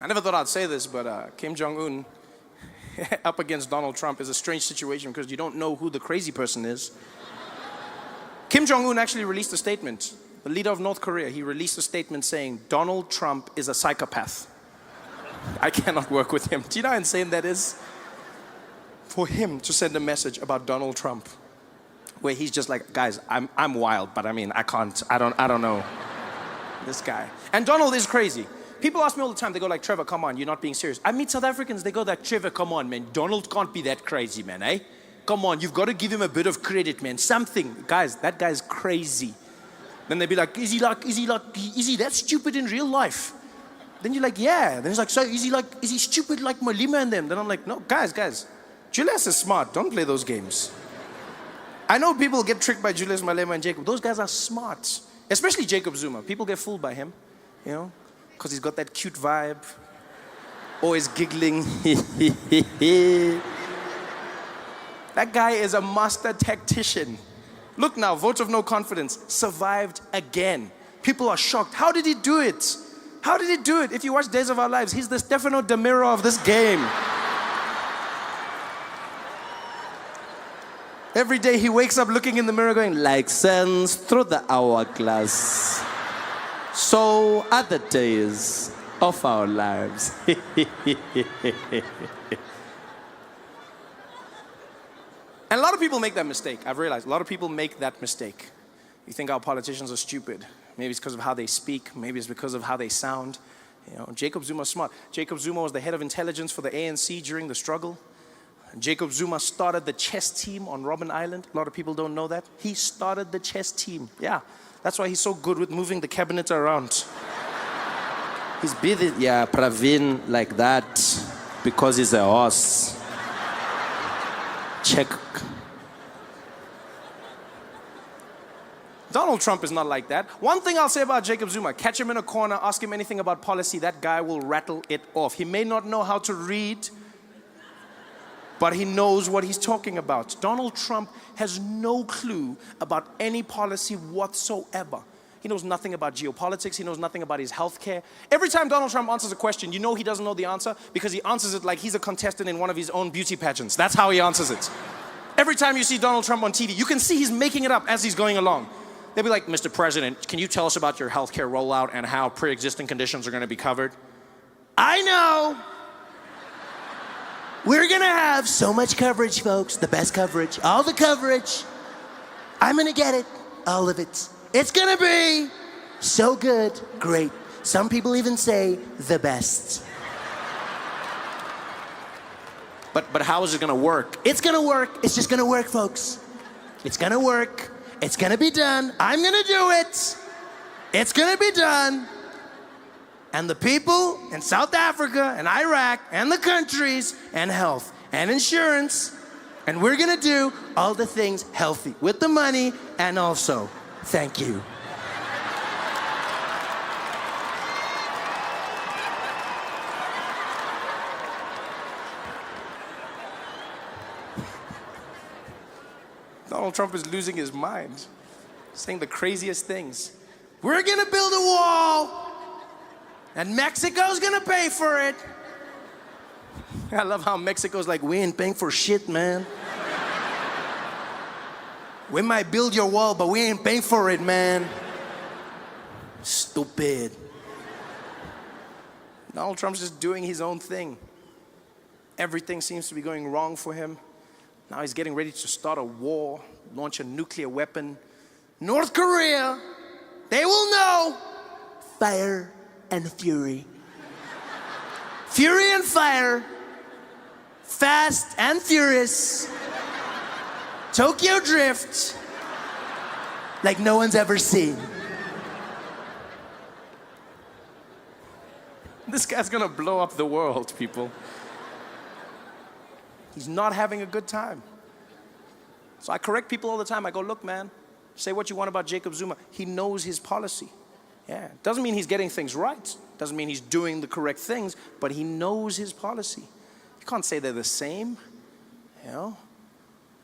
I never thought I'd say this, but Kim Jong-un up against Donald Trump is a strange situation because you don't know who the crazy person is. Kim Jong-un actually released a statement. The leader of North Korea, he released a statement saying, Donald Trump is a psychopath. I cannot work with him. Do you know how insane that is? For him to send a message about Donald Trump, where he's just like, guys, I'm wild, but I mean, I don't know this guy. And Donald is crazy. People ask me all the time, they go like, Trevor, come on, you're not being serious. I meet South Africans, they go like, Trevor, come on, man, Donald can't be that crazy, man, eh? Come on, you've got to give him a bit of credit, man, something. Guys, that guy's crazy. Then they'd be like, is he that stupid in real life? Then you're like, yeah. Then he's like, so is he stupid like Malima and them? Then I'm like, no, guys, Julius is smart, don't play those games. I know people get tricked by Julius Malema and Jacob. Those guys are smart, especially Jacob Zuma. People get fooled by him, you know, because he's got that cute vibe, always giggling. That guy is a master tactician. Look now, vote of no confidence, survived again. People are shocked. How did he do it? How did he do it? If you watch Days of Our Lives, he's the Stefano De Miro of this game. Every day he wakes up looking in the mirror going, like sands through the hourglass, so are the days of our lives. And a lot of people make that mistake. I've realized a lot of people make that mistake. You think our politicians are stupid. Maybe it's because of how they speak. Maybe it's because of how they sound. You know, Jacob Zuma's smart. Jacob Zuma was the head of intelligence for the ANC during the struggle. Jacob Zuma started the chess team on Robben Island. A lot of people don't know that. He started the chess team. Yeah, that's why he's so good with moving the cabinet around. He's busy, yeah, Pravin like that because he's a horse. Check. Donald Trump is not like that. One thing I'll say about Jacob Zuma, catch him in a corner, ask him anything about policy, that guy will rattle it off. He may not know how to read, but he knows what he's talking about. Donald Trump has no clue about any policy whatsoever. He knows nothing about geopolitics. He knows nothing about his healthcare. Every time Donald Trump answers a question, you know he doesn't know the answer because he answers it like he's a contestant in one of his own beauty pageants. That's how he answers it. Every time you see Donald Trump on TV, you can see he's making it up as he's going along. They'll be like, Mr. President, can you tell us about your healthcare rollout and how pre-existing conditions are going to be covered? I know. We're going to have so much coverage, folks. The best coverage. All the coverage. I'm going to get it. All of it. It's going to be so good. Great. Some people even say the best. But how is it going to work? It's going to work. It's just going to work, folks. It's going to work. It's going to be done. I'm going to do it. It's going to be done. And the people in South Africa and Iraq and the countries and health and insurance, and we're going to do all the things healthy with the money and also, thank you. Donald Trump is losing his mind, saying the craziest things. We're going to build a wall. And Mexico's gonna pay for it. I love how Mexico's like, we ain't paying for shit, man. We might build your wall, but we ain't paying for it, man. Stupid. Donald Trump's just doing his own thing. Everything seems to be going wrong for him. Now he's getting ready to start a war, launch a nuclear weapon. North Korea, they will know. Fire and fury. Fury and fire. Fast and furious. Tokyo Drift. Like no one's ever seen. This guy's gonna blow up the world, people. He's not having a good time. So I correct people all the time. I go, look, man, say what you want about Jacob Zuma. He knows his policy. Yeah, doesn't mean he's getting things right. Doesn't mean he's doing the correct things, but he knows his policy. You can't say they're the same, you know?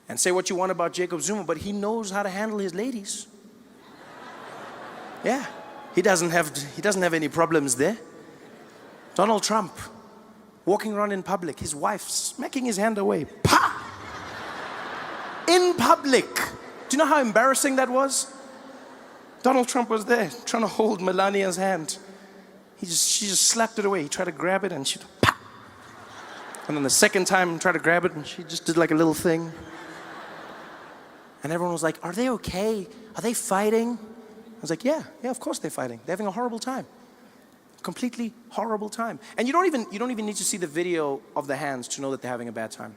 And say what you want about Jacob Zuma, but he knows how to handle his ladies. Yeah, he doesn't have any problems there. Donald Trump, walking around in public, his wife smacking his hand away. Pa! In public. Do you know how embarrassing that was? Donald Trump was there, trying to hold Melania's hand. She just slapped it away. He tried to grab it and she, pa! And then the second time, tried to grab it and she just did like a little thing. And everyone was like, are they okay? Are they fighting? I was like, yeah, of course they're fighting. They're having a horrible time. Completely horrible time. And you don't even need to see the video of the hands to know that they're having a bad time.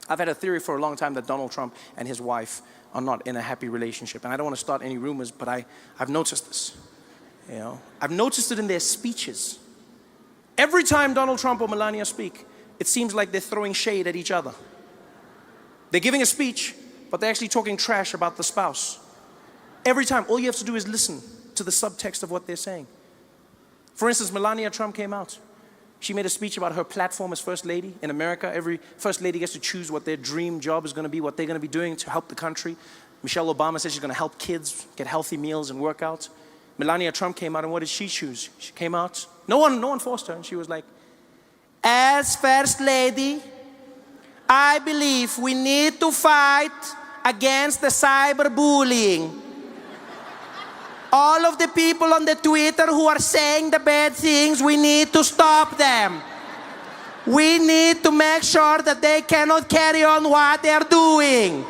I've had a theory for a long time that Donald Trump and his wife are not in a happy relationship. And I don't want to start any rumors, but I've noticed this. You know, I've noticed it in their speeches. Every time Donald Trump or Melania speak, it seems like they're throwing shade at each other. They're giving a speech, but they're actually talking trash about the spouse. Every time, all you have to do is listen to the subtext of what they're saying. For instance, Melania Trump came out. She made a speech about her platform as First Lady. In America, every First Lady gets to choose what their dream job is going to be, what they're going to be doing to help the country. Michelle Obama says she's going to help kids get healthy meals and work out. Melania Trump came out, and what did she choose? She came out, no one forced her, and she was like, as First Lady, I believe we need to fight against the cyberbullying. All of the people on the Twitter who are saying the bad things, we need to stop them. We need to make sure that they cannot carry on what they're doing.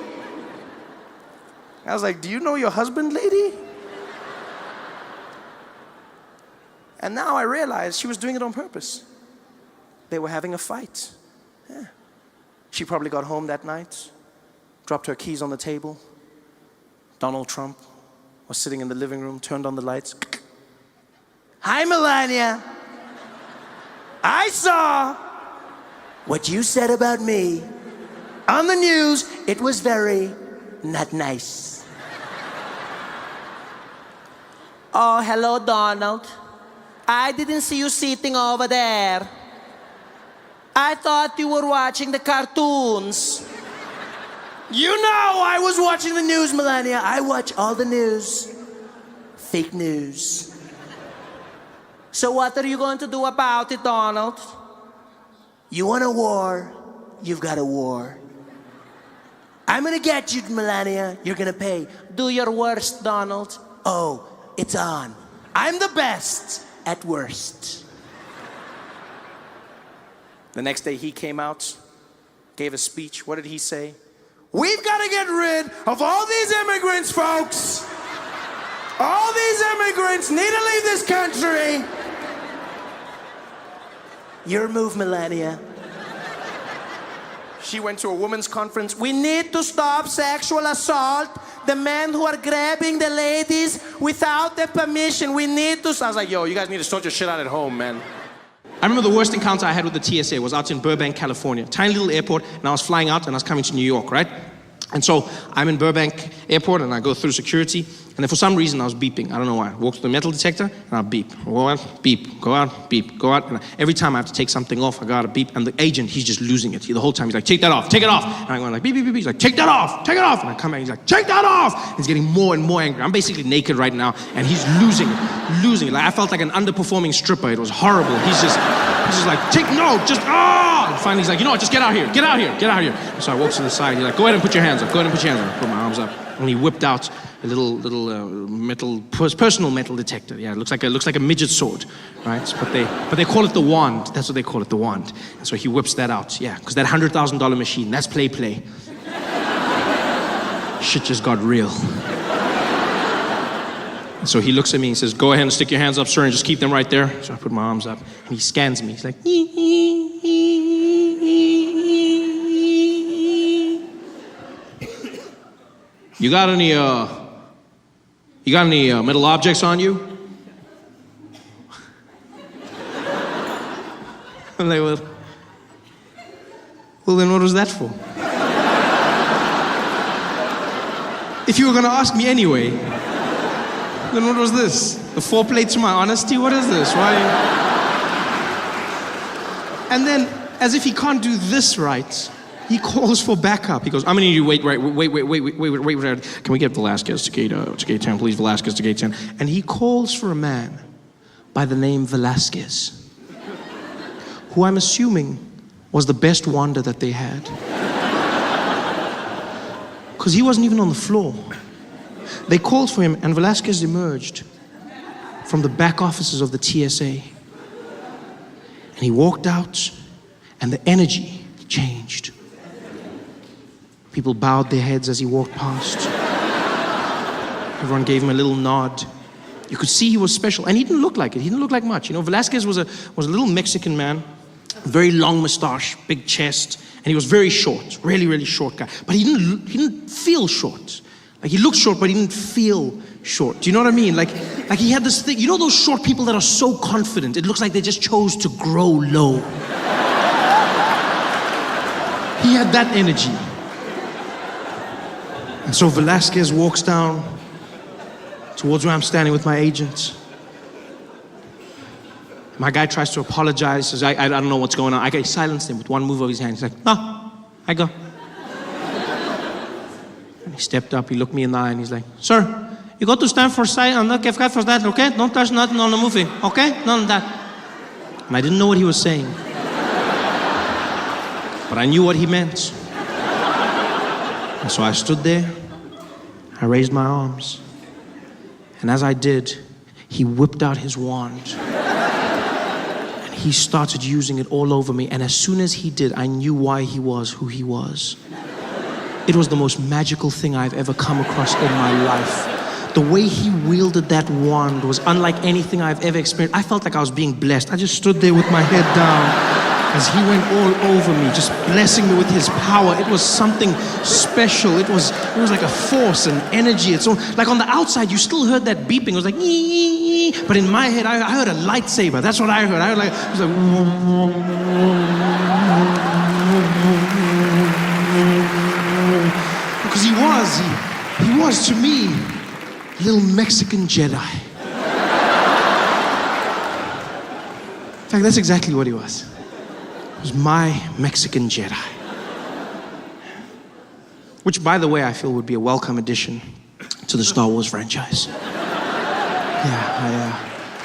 I was like, do you know your husband, lady? And now I realize she was doing it on purpose. They were having a fight. Yeah. She probably got home that night, dropped her keys on the table. Donald Trump was sitting in the living room, turned on the lights. Hi, Melania. I saw what you said about me on the news. It was very not nice. Oh, hello, Donald. I didn't see you sitting over there. I thought you were watching the cartoons. You know I was watching the news, Melania. I watch all the news. Fake news. So what are you going to do about it, Donald? You want a war? You've got a war. I'm gonna get you, Melania. You're gonna pay. Do your worst, Donald. Oh, it's on. I'm the best at worst. The next day he came out, gave a speech. What did he say? We've got to get rid of all these immigrants, folks. All these immigrants need to leave this country. Your move, Melania. She went to a women's conference. We need to stop sexual assault. The men who are grabbing the ladies without their permission. We need to. I was like, yo, you guys need to sort your shit out at home, man. I remember the worst encounter I had with the TSA was out in Burbank, California. Tiny little airport, and I was flying out and I was coming to New York, right? And so I'm in Burbank Airport and I go through security, and then for some reason I was beeping. I don't know why. I walk through the metal detector and I'll beep. Go out, beep, go out, beep, go out. And every time I have to take something off, I gotta beep. And the agent, he's just losing it. The whole time he's like, take that off, take it off. And I'm going like, beep, beep, beep, beep. He's like, take that off, take it off. And I come back, he's like, take that off. He's getting more and more angry. I'm basically naked right now and he's losing it. Like I felt like an underperforming stripper. It was horrible. He's just like, And finally he's like, you know what, just get out here. So I walk to the side, he's like, go ahead and put your hands up. I put my arms up. And he whipped out a little personal metal detector. Yeah, it looks like a midget sword, right? But they call it the wand. That's what they call it, the wand. And so he whips that out, yeah, because that $100,000 machine, that's play. Shit just got real. And so he looks at me and says, go ahead and stick your hands up, sir, and just keep them right there. So I put my arms up, and he scans me. He's like, You got any metal objects on you? I'm like, well, then what was that for? If you were gonna ask me anyway, then what was this? The foreplay to my honesty? What is this? Why? And then, as if he can't do this right, he calls for backup. He goes, I'm gonna need you wait. Can we get Velasquez to gate 10, please? Velasquez to gate 10. And he calls for a man by the name Velasquez. who I'm assuming was the best wander that they had. Because he wasn't even on the floor. They called for him, and Velasquez emerged from the back offices of the TSA. And he walked out, and the energy changed. People bowed their heads as he walked past. Everyone gave him a little nod. You could see he was special, and he didn't look like it. He didn't look like much. You know, Velasquez was a little Mexican man, very long mustache, big chest, and he was very short, really, really short guy. But he didn't feel short. Like, he looked short, but he didn't feel short. Do you know what I mean? Like he had this thing. You know those short people that are so confident, it looks like they just chose to grow low. He had that energy. And so Velasquez walks down towards where I'm standing with my agent. My guy tries to apologize, says, I don't know what's going on. I silenced him with one move of his hand. He's like, no, I go. And he stepped up, he looked me in the eye, and he's like, sir, you got to stand for side and not give for that, okay? Don't touch nothing on the movie, okay? None of that. And I didn't know what he was saying. But I knew what he meant. And so I stood there, I raised my arms. And as I did, he whipped out his wand. And he started using it all over me. And as soon as he did, I knew why he was who he was. It was the most magical thing I've ever come across in my life. The way he wielded that wand was unlike anything I've ever experienced. I felt like I was being blessed. I just stood there with my head down as he went all over me, just blessing me with his power. It was something special. It was like a force and energy. It's all, like on the outside, you still heard that beeping. It was like, ee, but in my head, I heard a lightsaber. That's what I heard. I heard like, it was like, because he was to me, a little Mexican Jedi. In fact, that's exactly what he was. He was my Mexican Jedi. Which, by the way, I feel would be a welcome addition to the Star Wars franchise.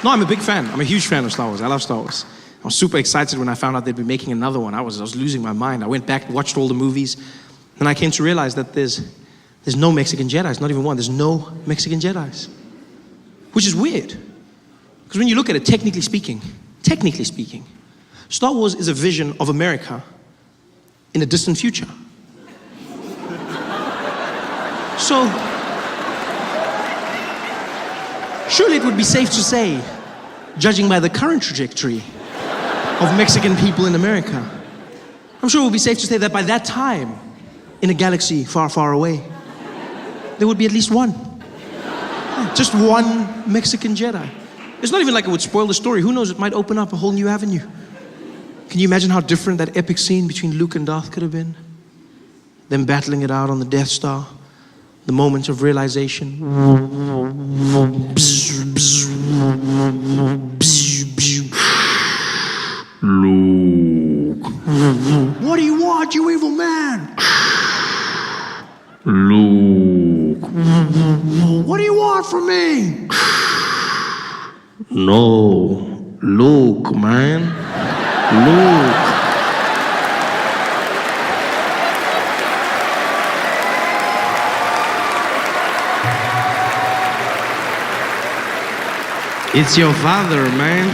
No, I'm a big fan. I'm a huge fan of Star Wars. I love Star Wars. I was super excited when I found out they'd be making another one. I was losing my mind. I went back, watched all the movies, and I came to realize that there's no Mexican Jedis, not even one. There's no Mexican Jedis. Which is weird. Because when you look at it, technically speaking, Star Wars is a vision of America in a distant future. So, surely it would be safe to say, judging by the current trajectory of Mexican people in America, I'm sure it would be safe to say that by that time, in a galaxy far, far away, there would be at least one. Just one Mexican Jedi. It's not even like it would spoil the story. Who knows, it might open up a whole new avenue. Can you imagine how different that epic scene between Luke and Darth could have been? Them battling it out on the Death Star. The moment of realization. Luke. What do you want, you evil man? Luke. What do you want from me? No. Luke, man. Luke. It's your father, man.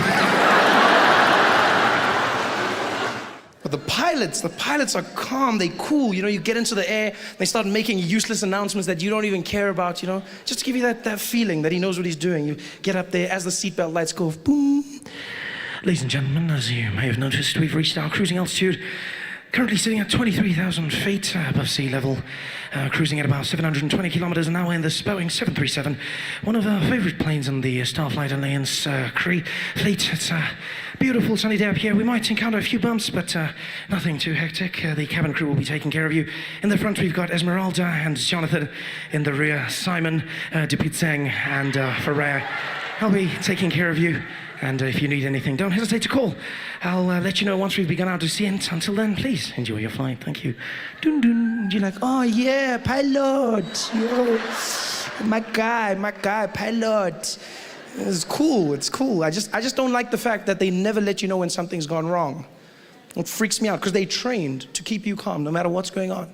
But the pilots are calm, they cool, you know, you get into the air, they start making useless announcements that you don't even care about, you know, just to give you that feeling that he knows what he's doing. You get up there, as the seatbelt lights go, boom. Ladies and gentlemen, as you may have noticed, we've reached our cruising altitude. Currently sitting at 23,000 feet above sea level, cruising at about 720 kilometers an hour in this Boeing 737, one of our favorite planes in the Starflight Alliance fleet. It's a beautiful sunny day up here. We might encounter a few bumps, but nothing too hectic. The cabin crew will be taking care of you. In the front, we've got Esmeralda and Jonathan. In the rear, Simon, Dupitseng, and Ferrer. I'll be taking care of you. And if you need anything, don't hesitate to call. I'll let you know once we've begun our descent. Until then, please enjoy your flight. Thank you. Dun dun. You're like, oh yeah, pilot. Yo, my guy, pilot. It's cool. I just don't like the fact that they never let you know when something's gone wrong. It freaks me out because they trained to keep you calm no matter what's going on.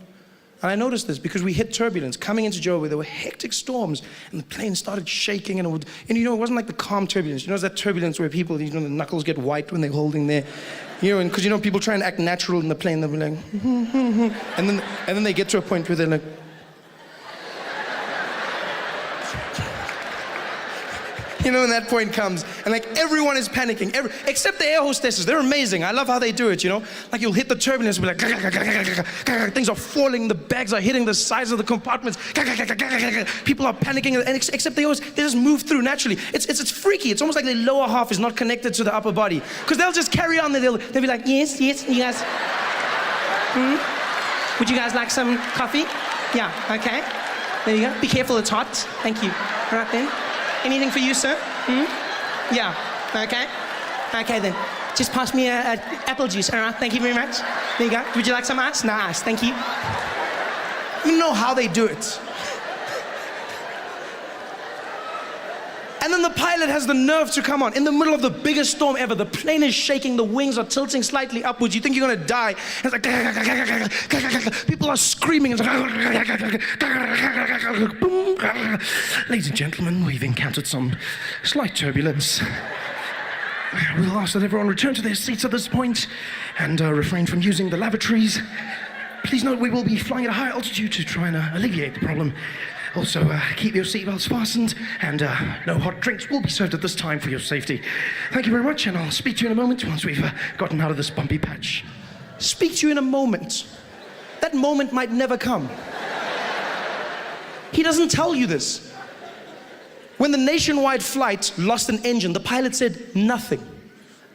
And I noticed this because we hit turbulence. Coming into Joburg, there were hectic storms, and the plane started shaking, and it wasn't like the calm turbulence. You know, it's that turbulence where people, the knuckles get white when they're holding their, and because people try and act natural in the plane, they'll be like, and then they get to a point where they're like, and that point comes, and like everyone is panicking, except the air hostesses. They're amazing. I love how they do it, Like you'll hit the turbulence, be like, things are falling, the bags are hitting the sides of the compartments, people are panicking, and except they just move through naturally. It's freaky. It's almost like the lower half is not connected to the upper body, because they'll just carry on. They'll be like, yes, you guys, would you guys like some coffee? Yeah, okay. There you go. Be careful, it's hot. Thank you. All right then. Anything for you, sir? Yeah, okay. Okay then. Just pass me a apple juice, all right? Thank you very much. There you go. Would you like some ice? No ice, thank you. You know how they do it. And then the pilot has the nerve to come on in the middle of the biggest storm ever. The plane is shaking, the wings are tilting slightly upwards. You think you're gonna die. And it's like, people are screaming. It's like, ladies and gentlemen, we've encountered some slight turbulence. We'll ask that everyone return to their seats at this point and refrain from using the lavatories. Please note we will be flying at a high altitude to try and alleviate the problem. Also, keep your seatbelts fastened, and no hot drinks will be served at this time for your safety. Thank you very much, and I'll speak to you in a moment once we've gotten out of this bumpy patch. Speak to you in a moment. That moment might never come. He doesn't tell you this. When the nationwide flight lost an engine, the pilot said nothing.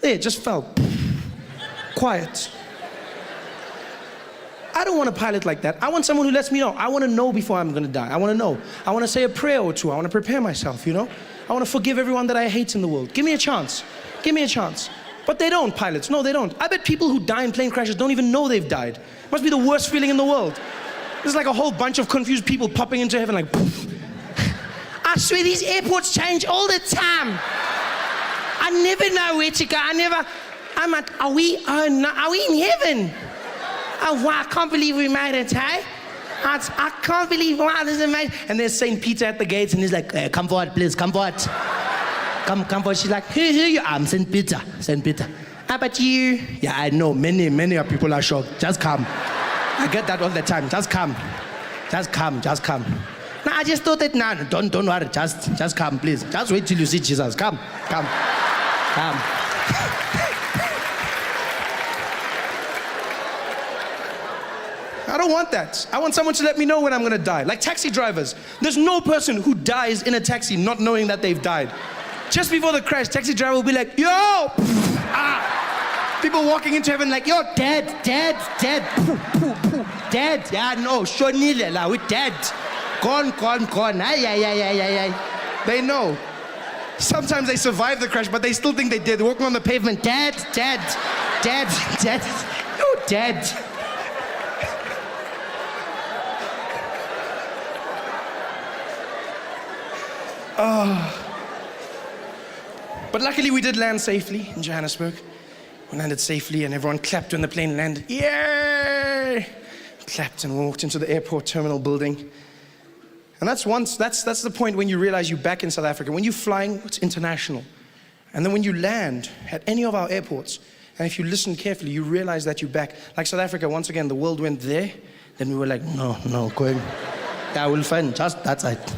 There, it just fell. Quiet. I don't want a pilot like that. I want someone who lets me know. I want to know before I'm going to die. I want to know. I want to say a prayer or two. I want to prepare myself, I want to forgive everyone that I hate in the world. Give me a chance. Give me a chance. But they don't, pilots. No, they don't. I bet people who die in plane crashes don't even know they've died. Must be the worst feeling in the world. There's like a whole bunch of confused people popping into heaven like, poof. I swear these airports change all the time. I never know where to go. I'm like, are we in heaven? Oh, wow, I can't believe we made it, hey? I can't believe, wow, this is amazing. And there's St. Peter at the gates, and he's like, come forward, please, come forward. Come forward. She's like, who you are? I'm St. Peter. How about you? Yeah, I know, many of people are shocked. Just come. I get that all the time. Just come. No, I just thought that, no, don't worry, just come, please. Just wait till you see Jesus. Come. I don't want that. I want someone to let me know when I'm gonna die. Like taxi drivers. There's no person who dies in a taxi not knowing that they've died. Just before the crash, taxi driver will be like, yo! People walking into heaven like, yo, dead. Dead. Yeah, no, Shonile, we're dead. Gone. Ay. They know. Sometimes they survive the crash, but they still think they did. They're walking on the pavement, dead. You're dead. But luckily we did land safely in Johannesburg. We landed safely and everyone clapped when the plane landed. Yay! Clapped and walked into the airport terminal building. And that's the point when you realize you're back in South Africa. When you're flying, it's international. And then when you land at any of our airports, and if you listen carefully, you realize that you're back. Like South Africa, once again, the world went there. Then we were like, no, going. Yeah, we'll find just that's it.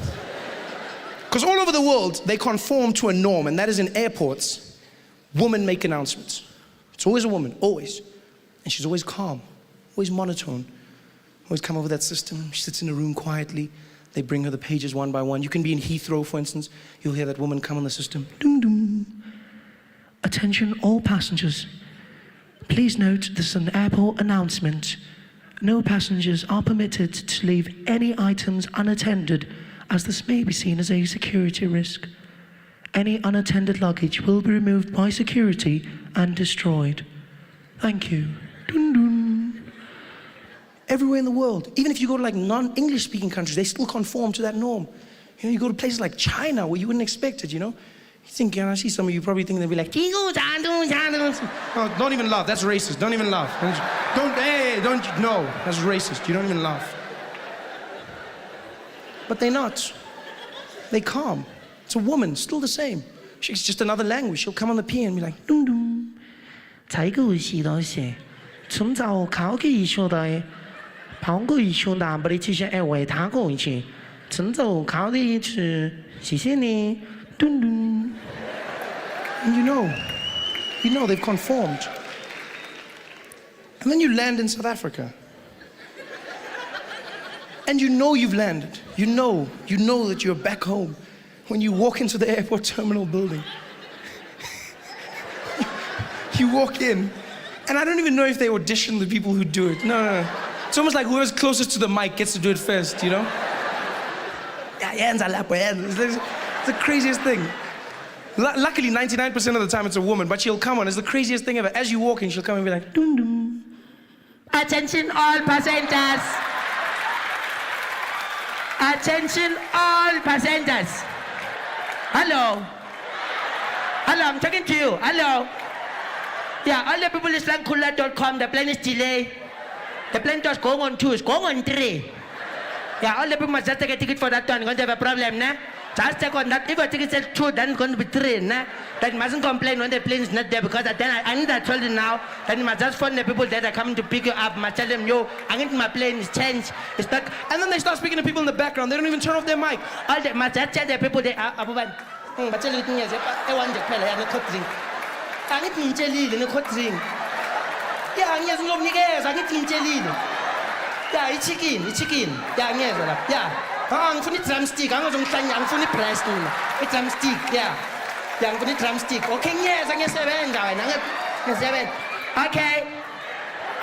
Because all over the world, they conform to a norm, and that is in airports, women make announcements. It's always a woman, always. And she's always calm, always monotone. Always come over that system. She sits in a room quietly. They bring her the pages one by one. You can be in Heathrow, for instance. You'll hear that woman come on the system. Doom, doom. Attention all passengers. Please note this is an airport announcement. No passengers are permitted to leave any items unattended, as this may be seen as a security risk. Any unattended luggage will be removed by security and destroyed. Thank you. Dun, dun. Everywhere in the world, even if you go to like non-English speaking countries, they still conform to that norm. You go to places like China where you wouldn't expect it, think, I see some of you probably think they'll be like, oh, don't even laugh. That's racist. Don't even laugh. No, that's racist. You don't even laugh. But they're not. They calm. It's a woman, still the same. She's just another language. She'll come on the piano and be like, dum dum. And you know they've conformed. And then you land in South Africa. And you know you've landed. You know that you're back home when you walk into the airport terminal building. You walk in, and I don't even know if they audition the people who do it. No. It's almost like whoever's closest to the mic gets to do it first, you know? It's the craziest thing. Luckily, 99% of the time it's a woman, but she'll come on. It's the craziest thing ever. As you walk in, she'll come and be like, dum dum. Attention all passengers. Attention all passengers. Hello. Hello, I'm talking to you. Hello. Yeah, all the people is like Kula.com, the plane is delayed. The plane was going on 2, it's going on 3. Yeah, all the people must just take a ticket for that one. You're going to have a problem, nah? Just take on that. If your ticket says 2, then it's going to be 3, nah? Then you mustn't complain when the plane is not there, because then I need to tell you now, then you must just phone the people that are coming to pick you up, must tell them, yo, I need my plane is changed. It's not. And then they start speaking to people in the background. They don't even turn off their mic. All the must just tell the people they are about. But tell you things, I want the plane, I have a drink. I need to leave in a hot drink. Yeah, I need no niggas, I need to leave. Yeah, it's chicken. Yeah. I'm for the drumstick, I'm for the press. It's drumstick, yeah. I'm for the drumstick. Okay, yes, I get 7.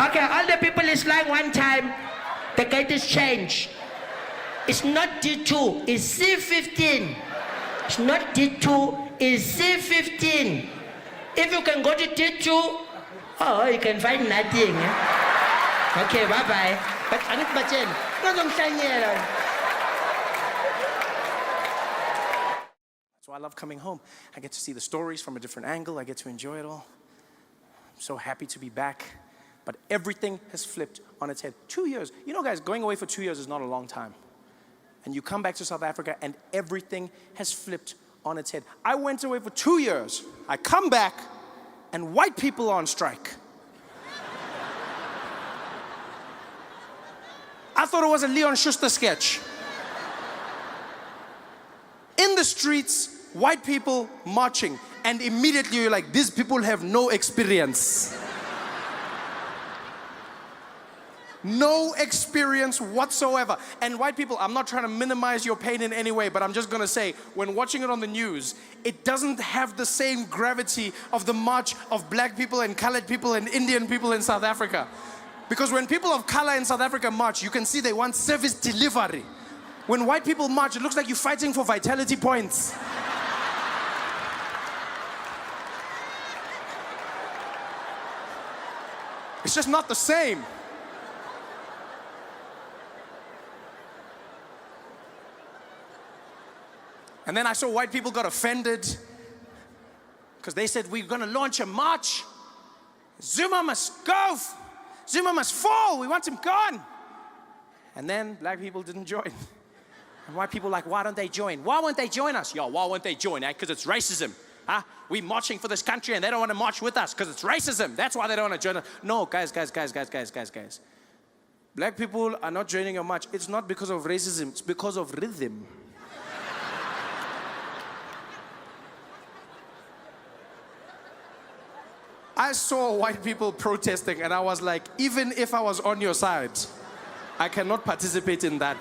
Okay, all the people is like one time, the gate is changed. It's not D2, it's C15. It's not D2, it's C15. If you can go to D2, you can find nothing. Okay, bye-bye. But I need my chain. That's why I love coming home. I get to see the stories from a different angle. I get to enjoy it all. I'm so happy to be back. But everything has flipped on its head. 2 years. You know, guys, going away for 2 years is not a long time. And you come back to South Africa and everything has flipped on its head. I went away for 2 years. I come back and white people are on strike. I thought it was a Leon Schuster sketch. In the streets, white people marching, and immediately you're like, these people have no experience. No experience whatsoever. And white people, I'm not trying to minimize your pain in any way, but I'm just gonna say, when watching it on the news, it doesn't have the same gravity of the march of black people and colored people and Indian people in South Africa. Because when people of color in South Africa march, you can see they want service delivery. When white people march, it looks like you're fighting for vitality points. It's just not the same. And then I saw white people got offended because they said, we're going to launch a march. Zuma must go. Zuma must fall. We want him gone. And then black people didn't join. And white people like, why don't they join? Why won't they join us? Yo, why won't they join? Because it's racism. Huh? We're marching for this country and they don't want to march with us because it's racism. That's why they don't want to join us. No, guys. Black people are not joining your march. It's not because of racism. It's because of rhythm. I saw white people protesting and I was like, even if I was on your side, I cannot participate in that.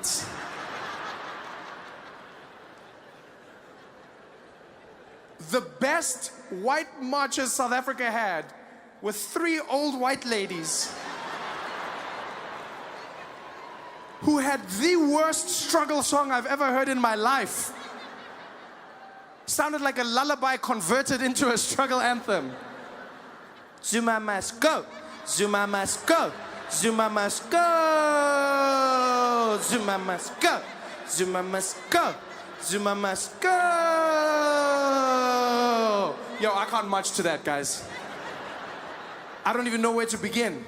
The best white marches South Africa had were 3 old white ladies who had the worst struggle song I've ever heard in my life. Sounded like a lullaby converted into a struggle anthem. Zuma must go, Zuma must go, Zuma must go, Zuma must go, Zuma must go, Zuma must go. Yo, I can't march to that, guys. I don't even know where to begin.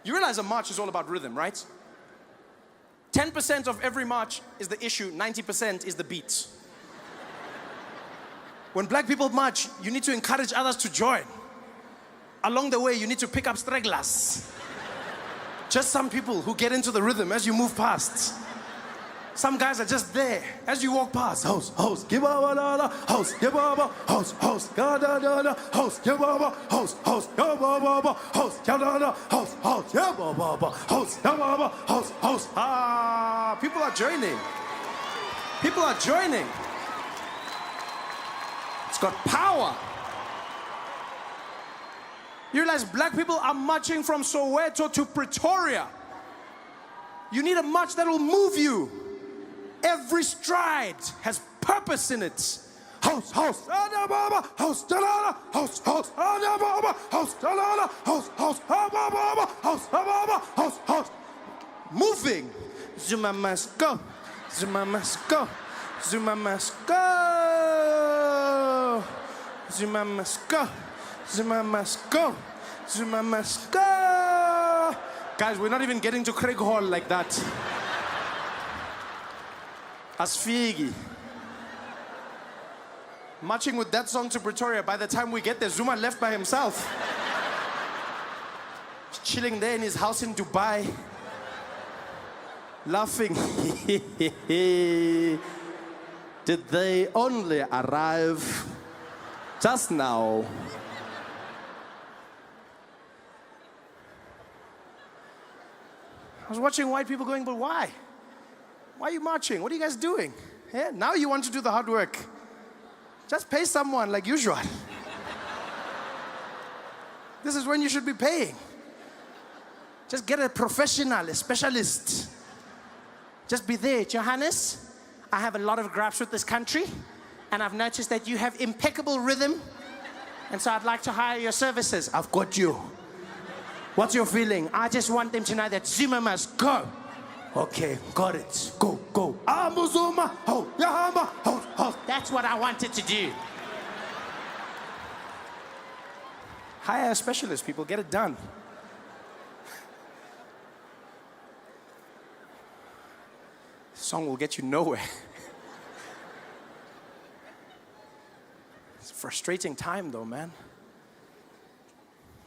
You realize a march is all about rhythm, right? 10% of every march is the issue, 90% is the beat. When black people march, you need to encourage others to join. Along the way, you need to pick up stragglers. Just some people who get into the rhythm as you move past. Some guys are just there as you walk past. House, house, give up, house, give up, house, house, da da da da, house, give up, house, house, give up, house, da da da, house, house, give up, house, give up, house, house. Ah, people are joining. People are joining. It's got power. You realize black people are marching from Soweto to Pretoria. You need a march that will move you. Every stride has purpose in it. House, house, house, house, house, house, house, house. Moving. Zuma must go. Zuma must go. Zuma must go. Zuma must go. Zuma must go. Zuma must go. Guys, we're not even getting to Craig Hall like that. Asfigi. Marching with that song to Pretoria, by the time we get there, Zuma left by himself. Chilling there in his house in Dubai. Laughing. Did they only arrive just now? I was watching white people going, but why? Why are you marching? What are you guys doing? Yeah, now you want to do the hard work. Just pay someone like usual. This is when you should be paying. Just get a professional, a specialist. Just be there. Johannes, I have a lot of gripes with this country, and I've noticed that you have impeccable rhythm, and so I'd like to hire your services. I've got you. What's your feeling? I just want them to know that Zuma must go. Okay, got it. Go, go. Zuma, ho, Yahama, ho, ho. That's what I wanted to do. Hire a specialist, people. Get it done. This song will get you nowhere. It's a frustrating time, though, man.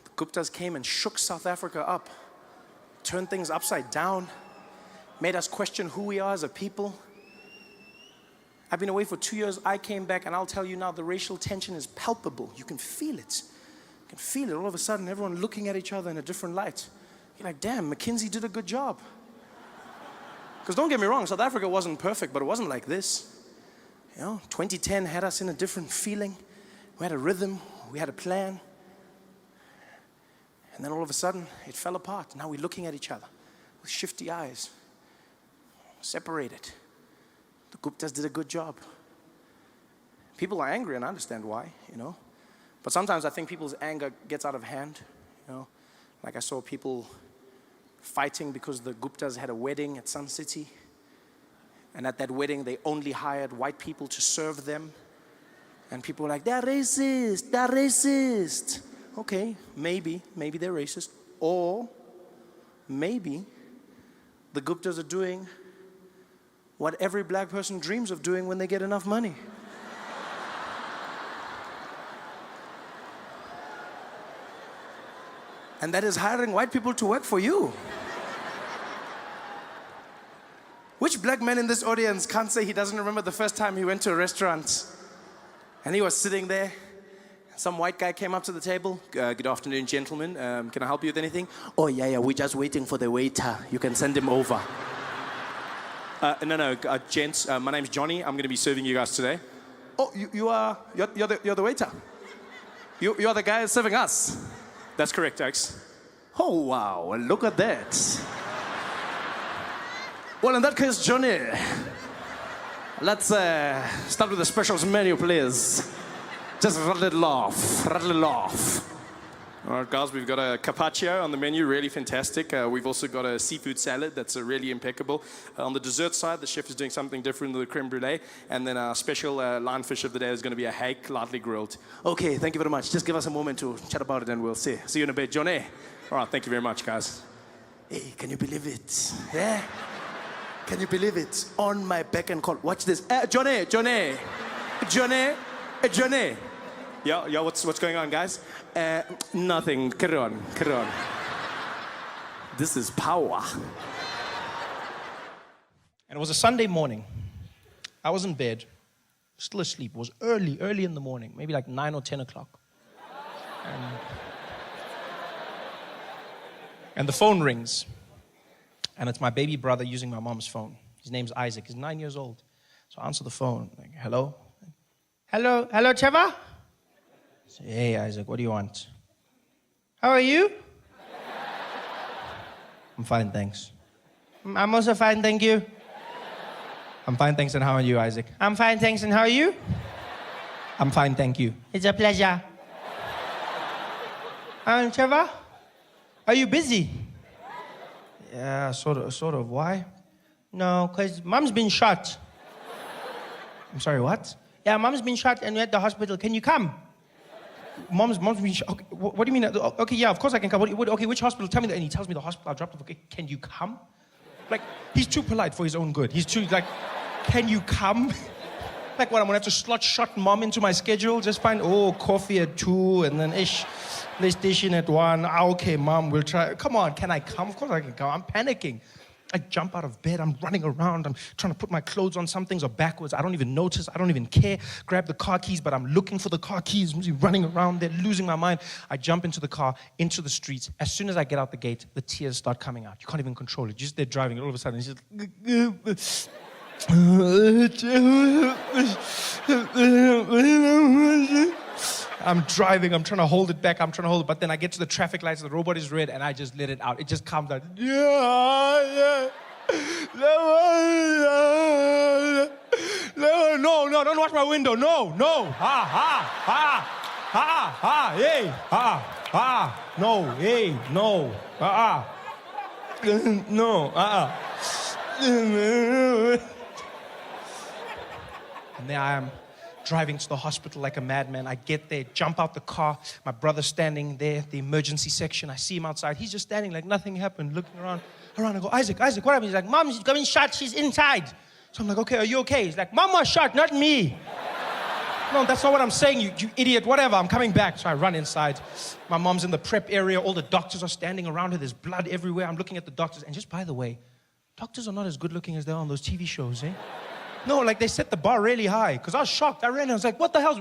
The Guptas came and shook South Africa up, turned things upside down, made us question who we are as a people. I've been away for 2 years. I came back, and I'll tell you now, the racial tension is palpable. You can feel it. You can feel it. All of a sudden, everyone looking at each other in a different light. You're like, damn, McKinsey did a good job. Because don't get me wrong, South Africa wasn't perfect, but it wasn't like this. You know, 2010 had us in a different feeling. We had a rhythm. We had a plan. And then all of a sudden, it fell apart. Now we're looking at each other with shifty eyes. Separated. The Guptas did a good job. People are angry, and I understand why, you know. But sometimes I think people's anger gets out of hand, you know. Like I saw people fighting because the Guptas had a wedding at Sun City. And at that wedding, they only hired white people to serve them. And people were like, they're racist, they're racist. Okay, maybe they're racist. Or maybe the Guptas are doing what every black person dreams of doing when they get enough money. And that is hiring white people to work for you. Which black man in this audience can't say he doesn't remember the first time he went to a restaurant and he was sitting there? Some white guy came up to the table. Good afternoon, gentlemen. Can I help you with anything? Oh, yeah, we're just waiting for the waiter. You can send him over. No, gents, my name's Johnny. I'm going to be serving you guys today. Oh, you're the waiter. You're the guy serving us. That's correct, Alex. Oh, wow, look at that. Well, in that case, Johnny, let's start with the specials menu, please. Just rattle it off, rattle it off. All right, guys, we've got a carpaccio on the menu, really fantastic. We've also got a seafood salad that's really impeccable. On the dessert side, the chef is doing something different with the creme brulee. And then our special line fish of the day is going to be a hake, lightly grilled. Okay, thank you very much. Just give us a moment to chat about it and we'll see. See you in a bit. Johnny. All right, thank you very much, guys. Hey, can you believe it? Yeah? Can you believe it? On my beck and call. Watch this. Johnny. Yeah, what's going on, guys? Nothing. Carry on. This is power. And it was a Sunday morning. I was in bed, still asleep. It was early in the morning, maybe like 9 or 10 o'clock. And the phone rings. And it's my baby brother using my mom's phone. His name's Isaac. He's 9 years old. So I answer the phone. Like, hello? Hello, Trevor? Say, hey, Isaac, what do you want? How are you? I'm fine, thanks. I'm also fine, thank you. I'm fine, thanks, and how are you, Isaac? I'm fine, thanks, and how are you? I'm fine, thank you. It's a pleasure. Trevor, are you busy? Yeah, sort of. Why? No, because Mom's been shot. I'm sorry, what? Yeah, Mom's been shot and we're at the hospital. Can you come? Mom's been shot. Okay, what do you mean? Okay, yeah, of course I can come. Okay, which hospital? Tell me that. And he tells me the hospital I dropped off. Okay, can you come? Like, he's too polite for his own good. He's too, like, can you come? Like, what, I'm going to have to slot shot Mom into my schedule? Just find, coffee at 2 and then PlayStation at 1. Okay, Mom, we'll try. Come on, can I come? Of course I can come. I'm panicking. I jump out of bed, I'm running around, I'm trying to put my clothes on, some things are backwards, I don't even notice, I don't even care. Grab the car keys, but I'm looking for the car keys, running around there, losing my mind. I jump into the car, into the streets. As soon as I get out the gate, the tears start coming out. You can't even control it. You're just there driving, and all of a sudden, it's just... I'm driving, I'm trying to hold it back, but then I get to the traffic lights, the robot is red, and I just let it out. It just comes out. No, don't watch my window. No. Hey. No, hey, no. No. And there I am, driving to the hospital like a madman. I get there, jump out the car. My brother's standing there, the emergency section. I see him outside. He's just standing like nothing happened, looking around. I go, Isaac, what happened? He's like, Mom, she's getting shot. She's inside. So I'm like, okay, are you okay? He's like, Mom was shot, not me. No, that's not what I'm saying, you idiot. Whatever, I'm coming back. So I run inside. My mom's in the prep area. All the doctors are standing around her. There's blood everywhere. I'm looking at the doctors. And just by the way, doctors are not as good looking as they are on those TV shows, eh? No, like they set the bar really high. Because I was shocked. I ran and I was like, what the hell's...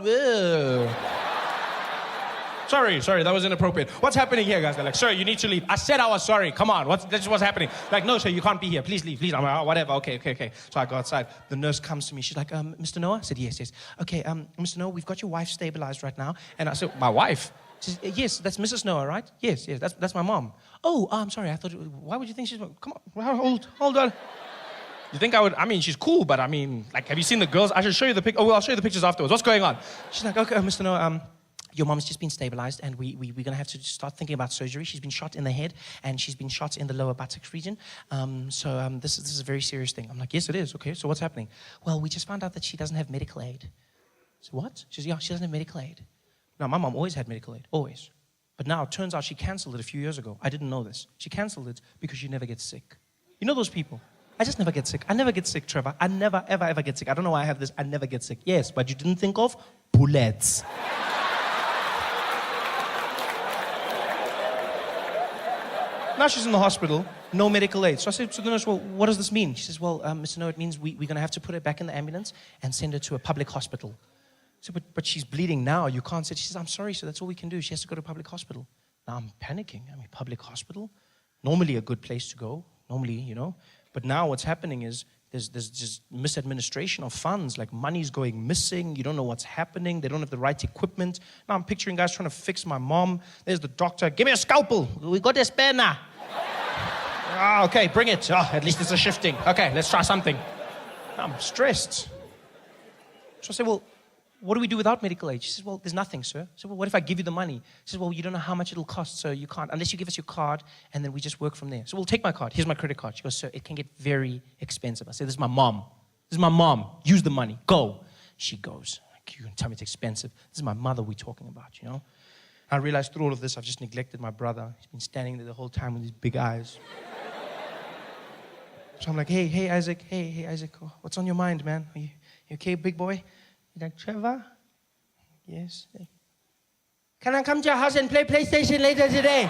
Sorry, that was inappropriate. What's happening here, guys? They're like, sir, you need to leave. I said I was sorry. Come on, this is what's happening. Like, no, sir, you can't be here. Please leave, please. I'm like, whatever, okay. So I go outside. The nurse comes to me. She's like, Mr. Noah? I said, yes. Okay, Mr. Noah, we've got your wife stabilized right now. And I said, my wife? She says, yes, that's Mrs. Noah, right? Yes, that's my mom. Oh, I'm sorry. I thought, why would you think she's... Come on, hold on. You think I would... I mean, she's cool, but I mean, like, have you seen the girls? I should show you the pictures. Oh, well, I'll show you the pictures afterwards. What's going on? She's like, okay, Mr. Noah, your mom's just been stabilized, and we're going to have to start thinking about surgery. She's been shot in the head, and she's been shot in the lower buttocks region. This is a very serious thing. I'm like, yes, it is. Okay, so what's happening? Well, we just found out that she doesn't have medical aid. So what? She says, yeah, she doesn't have medical aid. Now, my mom always had medical aid, always. But now it turns out she canceled it a few years ago. I didn't know this. She canceled it because she never gets sick. You know those people? I just never get sick. I never get sick, Trevor. I never, ever get sick. I don't know why I have this. I never get sick. Yes, but you didn't think of bullets. Now she's in the hospital, no medical aid. So I said to the nurse, well, what does this mean? She says, well, Mr. Noah, it means we're going to have to put her back in the ambulance and send her to a public hospital. I said, but she's bleeding now. You can't say. She says, I'm sorry, sir. That's all we can do. She has to go to a public hospital. Now I'm panicking. I mean, public hospital? Normally a good place to go. Normally, you know. But now what's happening is there's just misadministration of funds. Like money's going missing. You don't know what's happening. They don't have the right equipment. Now I'm picturing guys trying to fix my mom. There's the doctor. Give me a scalpel. We got a spare now. Okay, bring it. At least it's a shifting. Okay, let's try something. I'm stressed. So I say, well, what do we do without medical aid? She says, well, there's nothing, sir. I said, well, what if I give you the money? She says, well, you don't know how much it'll cost, so you can't, unless you give us your card, and then we just work from there. So we'll take my card. Here's my credit card. She goes, sir, it can get very expensive. I said, this is my mom. This is my mom. Use the money. Go. She goes, you can tell me it's expensive. This is my mother we're talking about, you know? I realized through all of this, I've just neglected my brother. He's been standing there the whole time with his big eyes. So I'm like, hey, Isaac. Hey, Isaac. Oh, what's on your mind, man? Are you okay, big boy? He's like, Trevor? Yes. Hey. Can I come to your house and play PlayStation later today?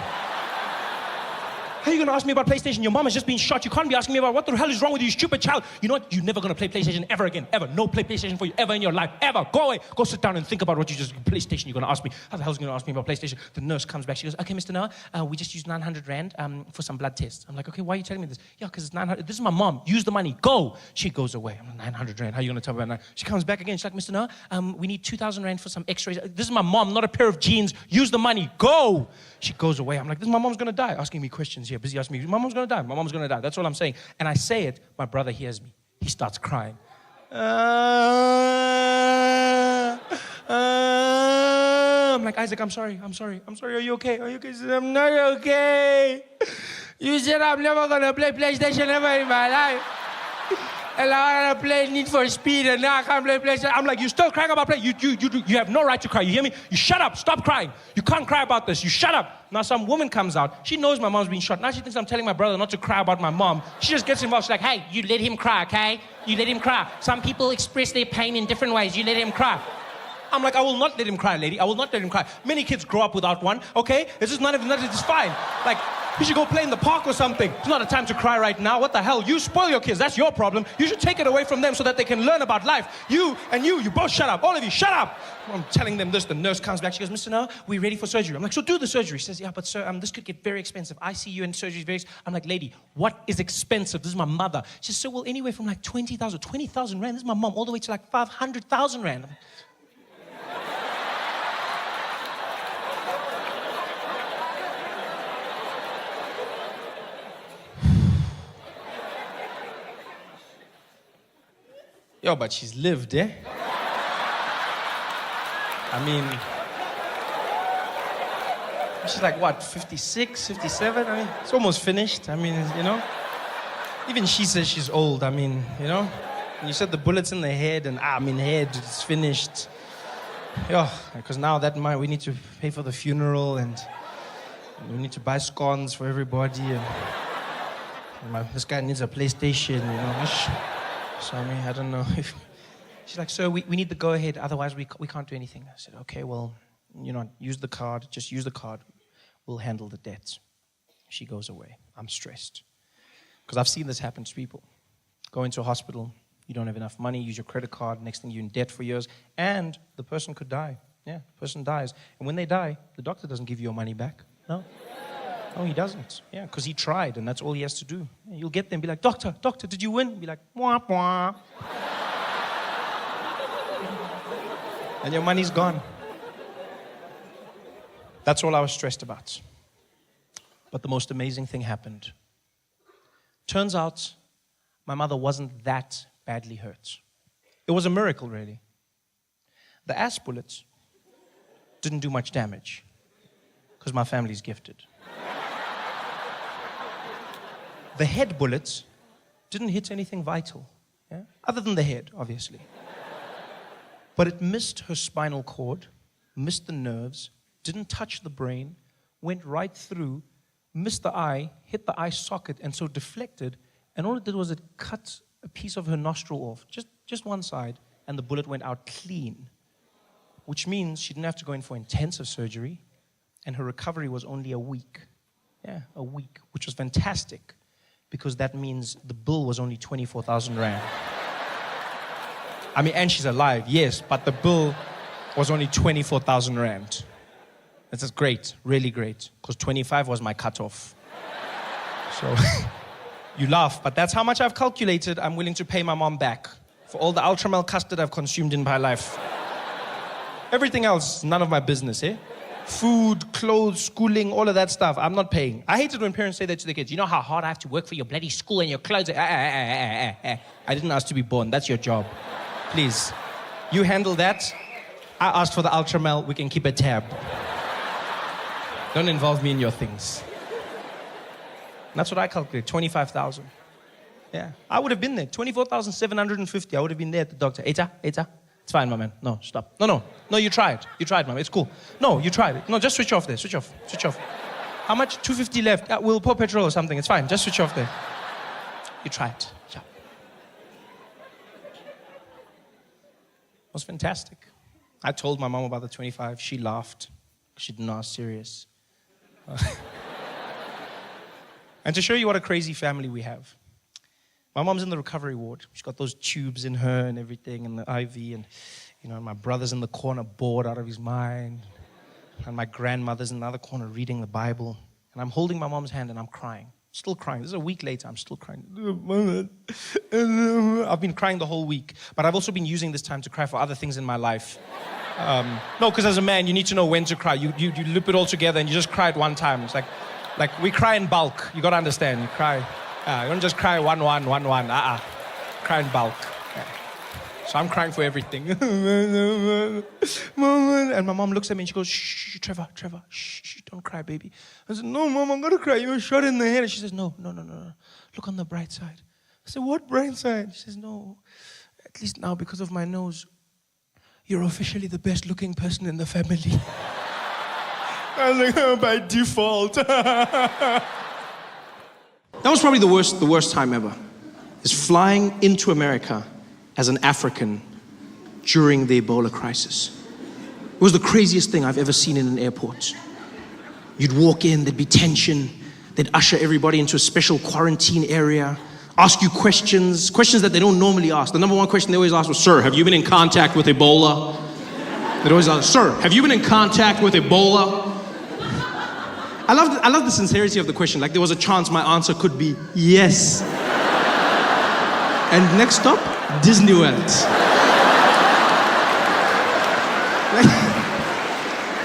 How are you going to ask me about PlayStation? Your mom has just been shot. You can't be asking me about what the hell is wrong with you, stupid child. You know what? You're never going to play PlayStation ever again. Ever. No play PlayStation for you ever in your life. Ever. Go away. Go sit down and think about what you just... PlayStation, you're going to ask me. How the hell is you going to ask me about PlayStation? The nurse comes back. She goes, okay, Mr. Noah, we just used 900 Rand for some blood tests. I'm like, okay, why are you telling me this? Yeah, because it's 900. This is my mom. Use the money. Go. She goes away. I'm like, 900 Rand. How are you going to tell me about that? She comes back again. She's like, Mr. Noah, we need 2,000 Rand for some x-rays. This is my mom, not a pair of jeans. Use the money. Go. She goes away. I'm like, this is my mom's going to die. Asking me questions here. Busy asking me, my mom's going to die. My mom's going to die. That's all I'm saying. And I say it. My brother hears me. He starts crying. I'm like, Isaac, I'm sorry. Are you okay? Are you okay? He says, I'm not okay. You said I'm never going to play PlayStation ever in my life. And I want to play Need for Speed, and now I can't play PlayStation. I'm like, you still crying about play? You have no right to cry. You hear me? You shut up. Stop crying. You can't cry about this. You shut up. Now some woman comes out. She knows my mom's been shot. Now she thinks I'm telling my brother not to cry about my mom. She just gets involved. She's like, hey, you let him cry, okay? You let him cry. Some people express their pain in different ways. You let him cry. I'm like, I will not let him cry, lady. I will not let him cry. Many kids grow up without one, okay? It's just none of it is fine. Like, you should go play in the park or something. It's not a time to cry right now. What the hell? You spoil your kids. That's your problem. You should take it away from them so that they can learn about life. You both shut up. All of you, shut up. I'm telling them this. The nurse comes back. She goes, Mr. Noah, we're ready for surgery. I'm like, so do the surgery. She says, yeah, but sir, this could get very expensive. ICU and surgery is very expensive. I'm like, lady, what is expensive? This is my mother. She says, so well, anywhere from like 20,000 Rand. This is my mom, all the way to like 500,000 Rand. Yo, but she's lived, eh? I mean, she's like, what, 56, 57? I mean, it's almost finished. I mean, you know? Even she says she's old. I mean, you know? You said the bullets in the head, and head, it's finished. Yo, because now that we need to pay for the funeral, and we need to buy scones for everybody, and this guy needs a PlayStation, you know? So, I don't know if... She's like, sir, we need the go-ahead, otherwise we can't do anything. I said, okay, well, use the card, just use the card. We'll handle the debts. She goes away. I'm stressed. Because I've seen this happen to people. Go into a hospital, you don't have enough money, use your credit card, next thing you're in debt for years, and the person could die. Yeah, the person dies. And when they die, the doctor doesn't give you your money back. No. No, he doesn't. Yeah, because he tried, and that's all he has to do. Yeah, you'll get there and be like, doctor, did you win? Be like, wah, wah. And your money's gone. That's all I was stressed about. But the most amazing thing happened. Turns out, my mother wasn't that badly hurt. It was a miracle, really. The ass bullets didn't do much damage, because my family's gifted. The head bullets didn't hit anything vital, yeah? Other than the head, obviously. But it missed her spinal cord, missed the nerves, didn't touch the brain, went right through, missed the eye, hit the eye socket, and so deflected, and all it did was it cut a piece of her nostril off, just one side, and the bullet went out clean, which means she didn't have to go in for intensive surgery, and her recovery was only a week. Yeah, a week, which was fantastic, because that means the bill was only 24,000 Rand. And she's alive, yes, but the bill was only 24,000 Rand. This is great, really great, because 25 was my cutoff. So, you laugh, but that's how much I've calculated I'm willing to pay my mom back for all the ultramel custard I've consumed in my life. Everything else, none of my business, eh? Food, clothes, schooling, all of that stuff, I'm not paying. I hate it when parents say that to their kids. You know how hard I have to work for your bloody school and your clothes? I didn't ask to be born. That's your job. Please. You handle that. I asked for the Ultramel, we can keep a tab. Don't involve me in your things. And that's what I calculated, 25,000. Yeah, I would have been there, 24,750. I would have been there at the doctor. Eta, it's fine, my man. No, stop. No, you tried, my man, it's cool. No, you tried it. No, just switch off there, switch off. How much? 250 left. Yeah, we'll pour petrol or something, it's fine, just switch off there. You tried, yeah. It was fantastic. I told my mom about the 25, she laughed. She didn't know I was serious. And to show you what a crazy family we have, my mom's in the recovery ward. She's got those tubes in her and everything, and the IV, and my brother's in the corner bored out of his mind, and my grandmother's in the other corner reading the Bible, and I'm holding my mom's hand and I'm crying, still crying. This is a week later, I'm still crying. I've been crying the whole week, but I've also been using this time to cry for other things in my life. No, because as a man, you need to know when to cry. You loop it all together and you just cry at one time. It's like we cry in bulk. You got to understand. You cry. You don't just cry one. Cry in bulk. Yeah. So I'm crying for everything. And my mom looks at me and she goes, shh, Trevor, shh, don't cry, baby. I said, no, Mom, I'm going to cry. You're shot in the head. And she says, no. Look on the bright side. I said, what bright side? She says, no, at least now because of my nose, you're officially the best looking person in the family. I was like, oh, by default. That was probably the worst time ever, is flying into America as an African during the Ebola crisis. It was the craziest thing I've ever seen in an airport. You'd walk in, there'd be tension, they'd usher everybody into a special quarantine area, ask you questions that they don't normally ask. The number one question they always ask was, sir, have you been in contact with Ebola? They'd always ask, sir, have you been in contact with Ebola? I love the sincerity of the question. Like there was a chance my answer could be yes. And next stop, Disney World.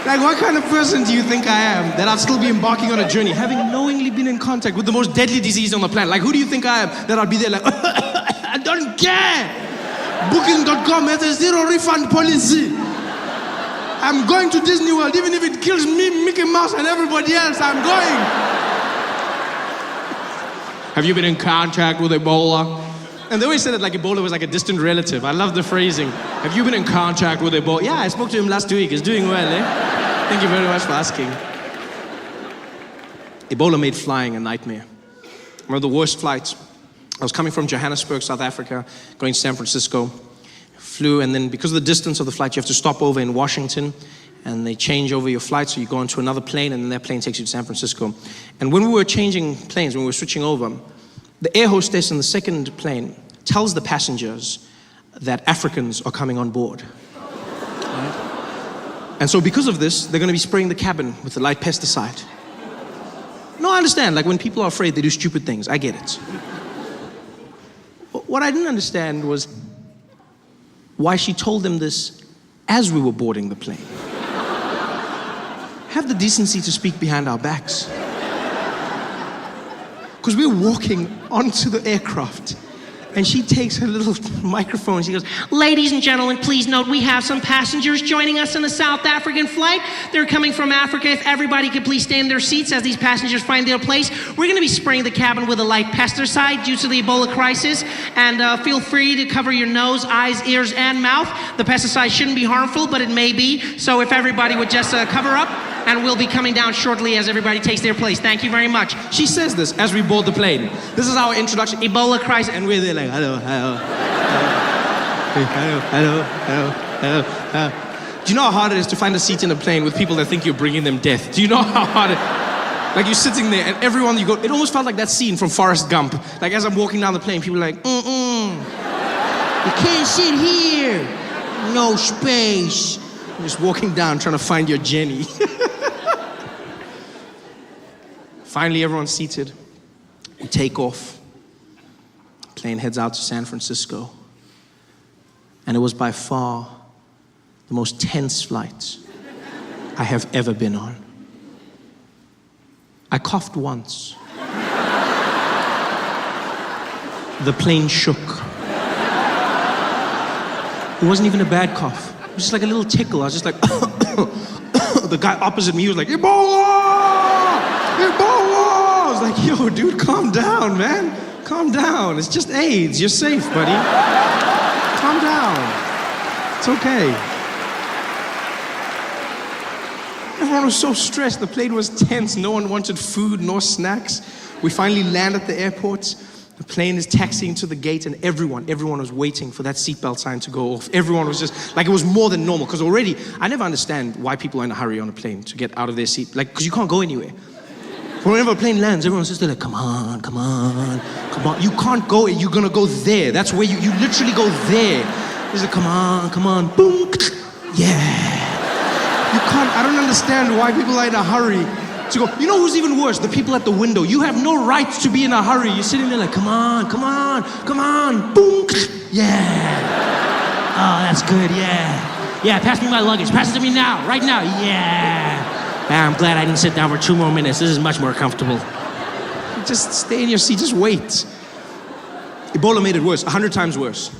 Like what kind of person do you think I am that I'll still be embarking on a journey, having knowingly been in contact with the most deadly disease on the planet? Like who do you think I am that I'll be there like, I don't care. Booking.com has a zero refund policy. I'm going to Disney World, even if it kills me, Mickey Mouse, and everybody else, I'm going. Have you been in contact with Ebola? And they always said it like Ebola was like a distant relative. I love the phrasing. Have you been in contact with Ebola? Yeah, I spoke to him last week. He's doing well, eh? Thank you very much for asking. Ebola made flying a nightmare. One of the worst flights. I was coming from Johannesburg, South Africa, going to San Francisco. Flew, and then because of the distance of the flight, you have to stop over in Washington, and they change over your flight, so you go into another plane, and then that plane takes you to San Francisco. And when we were changing planes, when we were switching over, the air hostess in the second plane tells the passengers that Africans are coming on board. Right? And so because of this, they're going to be spraying the cabin with the light pesticide. No, I understand, like when people are afraid, they do stupid things. I get it. But what I didn't understand was why she told them this as we were boarding the plane. Have the decency to speak behind our backs. Because we're walking onto the aircraft, and she takes her little microphone and she goes, ladies and gentlemen, please note we have some passengers joining us on a South African flight. They're coming from Africa. If everybody could please stay in their seats as these passengers find their place. We're going to be spraying the cabin with a light pesticide due to the Ebola crisis. And feel free to cover your nose, eyes, ears, and mouth. The pesticide shouldn't be harmful, but it may be. So if everybody would just cover up, and we'll be coming down shortly as everybody takes their place. Thank you very much. She says this as we board the plane. This is our introduction. Ebola crisis. And we're there like, hello. Do you know how hard it is to find a seat in a plane with people that think you're bringing them death? Do you know how hard it is? Like you're sitting there and everyone you go, it almost felt like that scene from Forrest Gump. Like as I'm walking down the plane, people are like, you can't sit here. No space. You're just walking down trying to find your Jenny. Finally, everyone's seated. We take off. Plane heads out to San Francisco. And it was by far the most tense flight I have ever been on. I coughed once. The plane shook. It wasn't even a bad cough. was just like a little tickle. I was just like, the guy opposite me, he was like, Ebola! Ebola! I was like, yo, dude, calm down, man. Calm down. It's just AIDS. You're safe, buddy. Calm down. It's okay. Everyone was so stressed. The plane was tense. No one wanted food nor snacks. We finally land at the airport. The plane is taxiing to the gate, and everyone was waiting for that seatbelt sign to go off. Everyone was just, like, it was more than normal, because already, I never understand why people are in a hurry on a plane to get out of their seat, like, because you can't go anywhere. But whenever a plane lands, everyone's just like, come on, come on, come on. You can't go, you're gonna go there. That's where you literally go there. It's like, come on, boom, yeah. You can't, I don't understand why people are in a hurry to go. You know who's even worse? The people at the window. You have no right to be in a hurry. You're sitting there like, come on, boom, yeah. Oh, that's good, yeah. Yeah, pass me my luggage. Pass it to me now, right now, yeah. I'm glad I didn't sit down for 2 more minutes. This is much more comfortable. Just stay in your seat, just wait. Ebola made it worse, 100 times worse.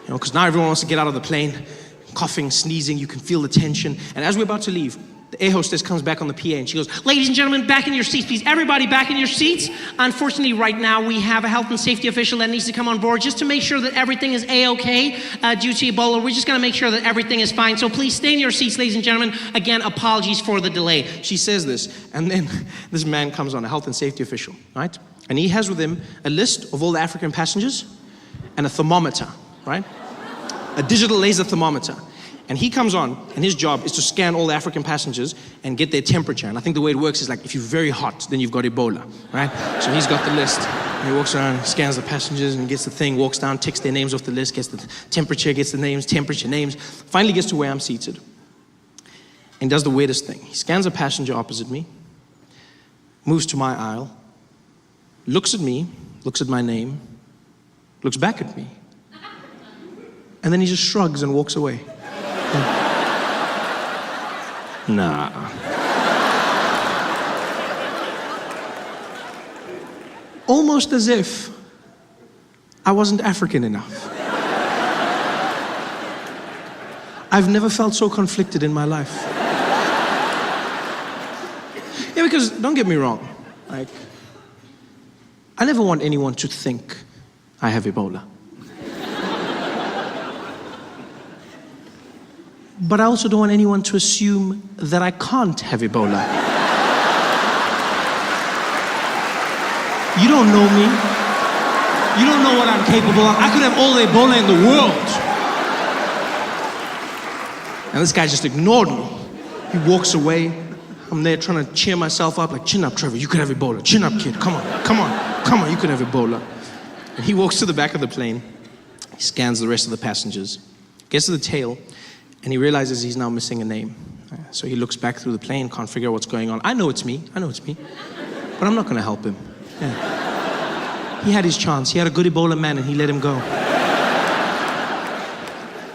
You know, because now everyone wants to get out of the plane. Coughing, sneezing, you can feel the tension. And as we're about to leave, the air hostess comes back on the PA and she goes, Ladies and gentlemen, back in your seats, please. Everybody back in your seats. Unfortunately, right now, we have a health and safety official that needs to come on board just to make sure that everything is A-okay due to Ebola. We're just going to make sure that everything is fine. So please stay in your seats, ladies and gentlemen. Again, apologies for the delay. She says this, and then this man comes on, a health and safety official, right? And he has with him a list of all the African passengers and a thermometer, right? A digital laser thermometer. And he comes on, and his job is to scan all the African passengers and get their temperature. And I think the way it works is like, if you're very hot, then you've got Ebola, right? So he's got the list, and he walks around, scans the passengers, and gets the thing, walks down, ticks their names off the list, gets the temperature, gets the names, temperature, names, finally gets to where I'm seated. And does the weirdest thing. He scans a passenger opposite me, moves to my aisle, looks at me, looks at my name, looks back at me, and then he just shrugs and walks away. Nah. Almost as if I wasn't African enough. I've never felt so conflicted in my life. Yeah, because don't get me wrong, like, I never want anyone to think I have Ebola. But I also don't want anyone to assume that I can't have Ebola. You don't know me. You don't know what I'm capable of. I could have all the Ebola in the world. And this guy just ignored me. He walks away. I'm there trying to cheer myself up, like, chin up, Trevor, you could have Ebola. Chin up, kid, come on, you could have Ebola. And he walks to the back of the plane. He scans the rest of the passengers, gets to the tail, and he realizes he's now missing a name. So he looks back through the plane, can't figure out what's going on. I know it's me, but I'm not gonna help him. Yeah. He had his chance. He had a good Ebola man and he let him go.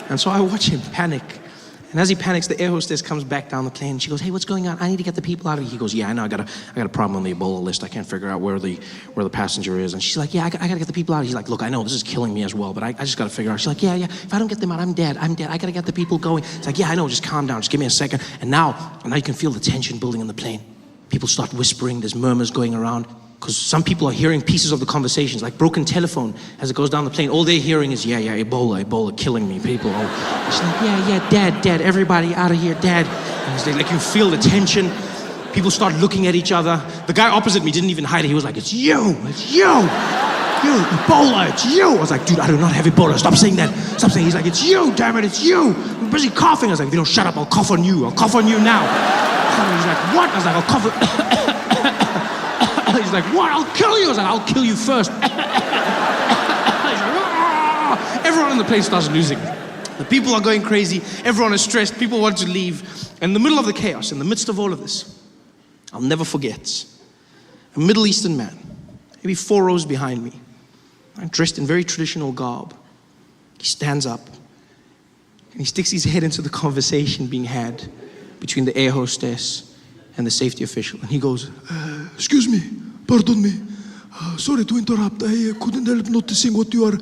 And so I watch him panic. And as he panics, the air hostess comes back down the plane and she goes, hey, what's going on? I need to get the people out of here. He goes, yeah, I know, I got a problem on the Ebola list. I can't figure out where the passenger is. And she's like, yeah, I gotta get the people out. He's like, look, I know this is killing me as well, but I just gotta figure out. She's like, yeah, if I don't get them out, I'm dead. I gotta get the people going. It's like, yeah, I know, just calm down, just give me a second. And now you can feel the tension building in the plane. People start whispering, there's murmurs going around. Because some people are hearing pieces of the conversations, like broken telephone as it goes down the plane. All they're hearing is, yeah, Ebola, killing me, people. She's like, yeah, dad, everybody out of here, dad. And like, you feel the tension. People start looking at each other. The guy opposite me didn't even hide it. He was like, it's you, Ebola, it's you. I was like, dude, I do not have Ebola, stop saying that. Stop saying, he's like, it's you, damn it, it's you. I'm busy coughing. I was like, if you don't shut up, I'll cough on you now. He's like, what? I was like, I'll cough. He's like, what? I'll kill you. I was like, I'll kill you first. He's like, ah! Everyone in the place starts losing. The people are going crazy. Everyone is stressed. People want to leave. In the middle of the chaos, in the midst of all of this, I'll never forget a Middle Eastern man, maybe 4 rows behind me, dressed in very traditional garb. He stands up and he sticks his head into the conversation being had between the air hostess and the safety official. And he goes, excuse me, pardon me, sorry to interrupt. I couldn't help noticing what you are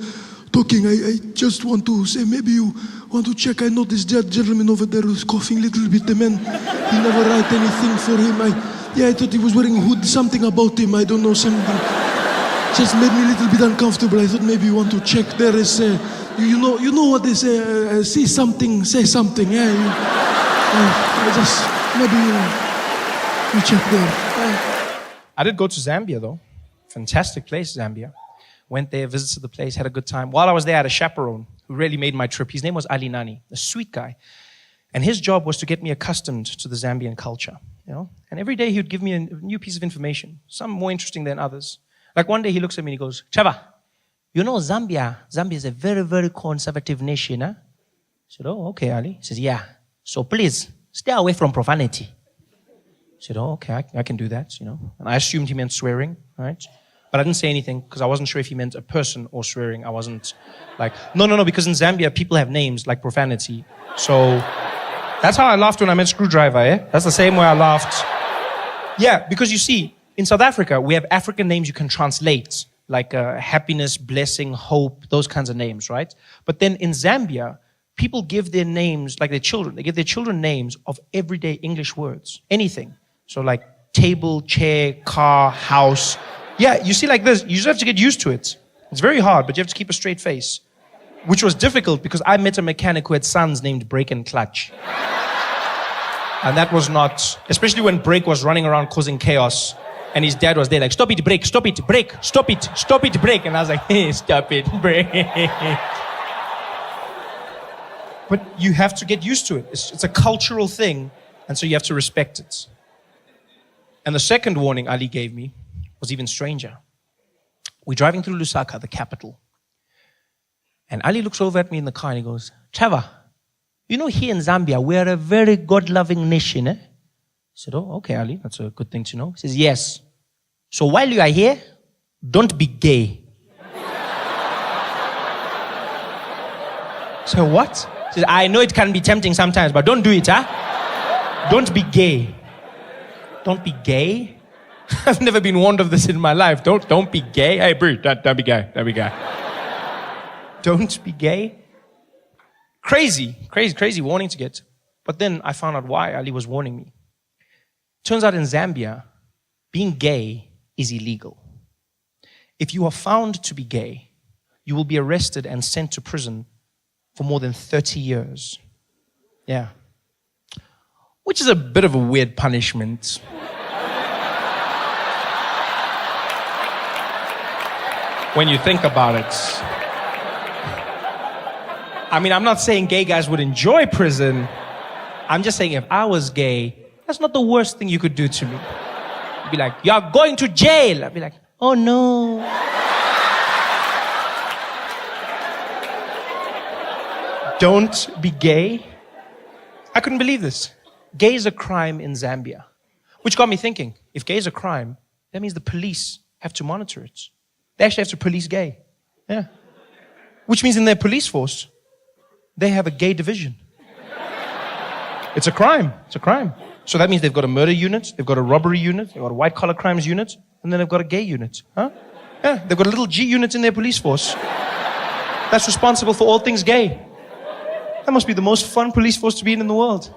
talking, I just want to say, maybe you want to check. I noticed that gentleman over there was coughing a little bit. The man, he never write anything for him. I thought he was wearing a hood, something about him. I don't know, something. Just made me a little bit uncomfortable. I thought maybe you want to check. There is, you know what they say, see something, say something. Yeah, I just, maybe you check there. I did go to Zambia, though. Fantastic place, Zambia. Went there, visited the place, had a good time. While I was there, I had a chaperone who really made my trip. His name was Ali Nani, a sweet guy. And his job was to get me accustomed to the Zambian culture, you know. And every day he would give me a new piece of information, some more interesting than others. Like one day he looks at me and he goes, Trevor, you know Zambia is a very, very conservative nation, huh? I said, oh, okay, Ali. He says, yeah. So please, stay away from profanity. I said, oh, okay, I can do that, you know. And I assumed he meant swearing, right? But I didn't say anything because I wasn't sure if he meant a person or swearing. I wasn't like, no, because in Zambia, people have names like profanity. So that's how I laughed when I met Screwdriver, eh? That's the same way I laughed. Yeah, because you see, in South Africa, we have African names you can translate, like happiness, blessing, hope, those kinds of names, right? But then in Zambia, people give their names, like their children, they give their children names of everyday English words, anything. So like table, chair, car, house. Yeah, you see like this, you just have to get used to it. It's very hard, but you have to keep a straight face. Which was difficult because I met a mechanic who had sons named Brake and Clutch. And that was not, especially when Brake was running around causing chaos. And his dad was there like, stop it, Brake, stop it, Brake, stop it, Brake. And I was like, hey, stop it, Brake. But you have to get used to it. It's a cultural thing, and so you have to respect it. And the second warning Ali gave me was even stranger. We're driving through Lusaka, the capital. And Ali looks over at me in the car and he goes, Trevor, you know here in Zambia, we are a very God-loving nation, eh? I said, oh, okay, Ali, that's a good thing to know. He says, yes. So while you are here, don't be gay. So what? He says, I know it can be tempting sometimes, but don't do it, huh? Don't be gay. Don't be gay? I've never been warned of this in my life. Don't be gay. Hey, bro, don't be gay. Don't be gay. Don't be gay. Crazy warning to get. But then I found out why Ali was warning me. Turns out in Zambia, being gay is illegal. If you are found to be gay, you will be arrested and sent to prison for more than 30 years. Yeah. Which is a bit of a weird punishment. When you think about it. I mean, I'm not saying gay guys would enjoy prison. I'm just saying if I was gay, that's not the worst thing you could do to me. You'd be like, you're going to jail. I'd be like, oh no. Don't be gay. I couldn't believe this. Gay is a crime in Zambia. Which got me thinking, if gay is a crime, that means the police have to monitor it. They actually have to police gay. Yeah. Which means in their police force, they have a gay division. It's a crime. It's a crime. So that means they've got a murder unit, they've got a robbery unit, they've got a white-collar crimes unit, and then they've got a gay unit. Huh? Yeah, they've got a little G unit in their police force that's responsible for all things gay. That must be the most fun police force to be in the world.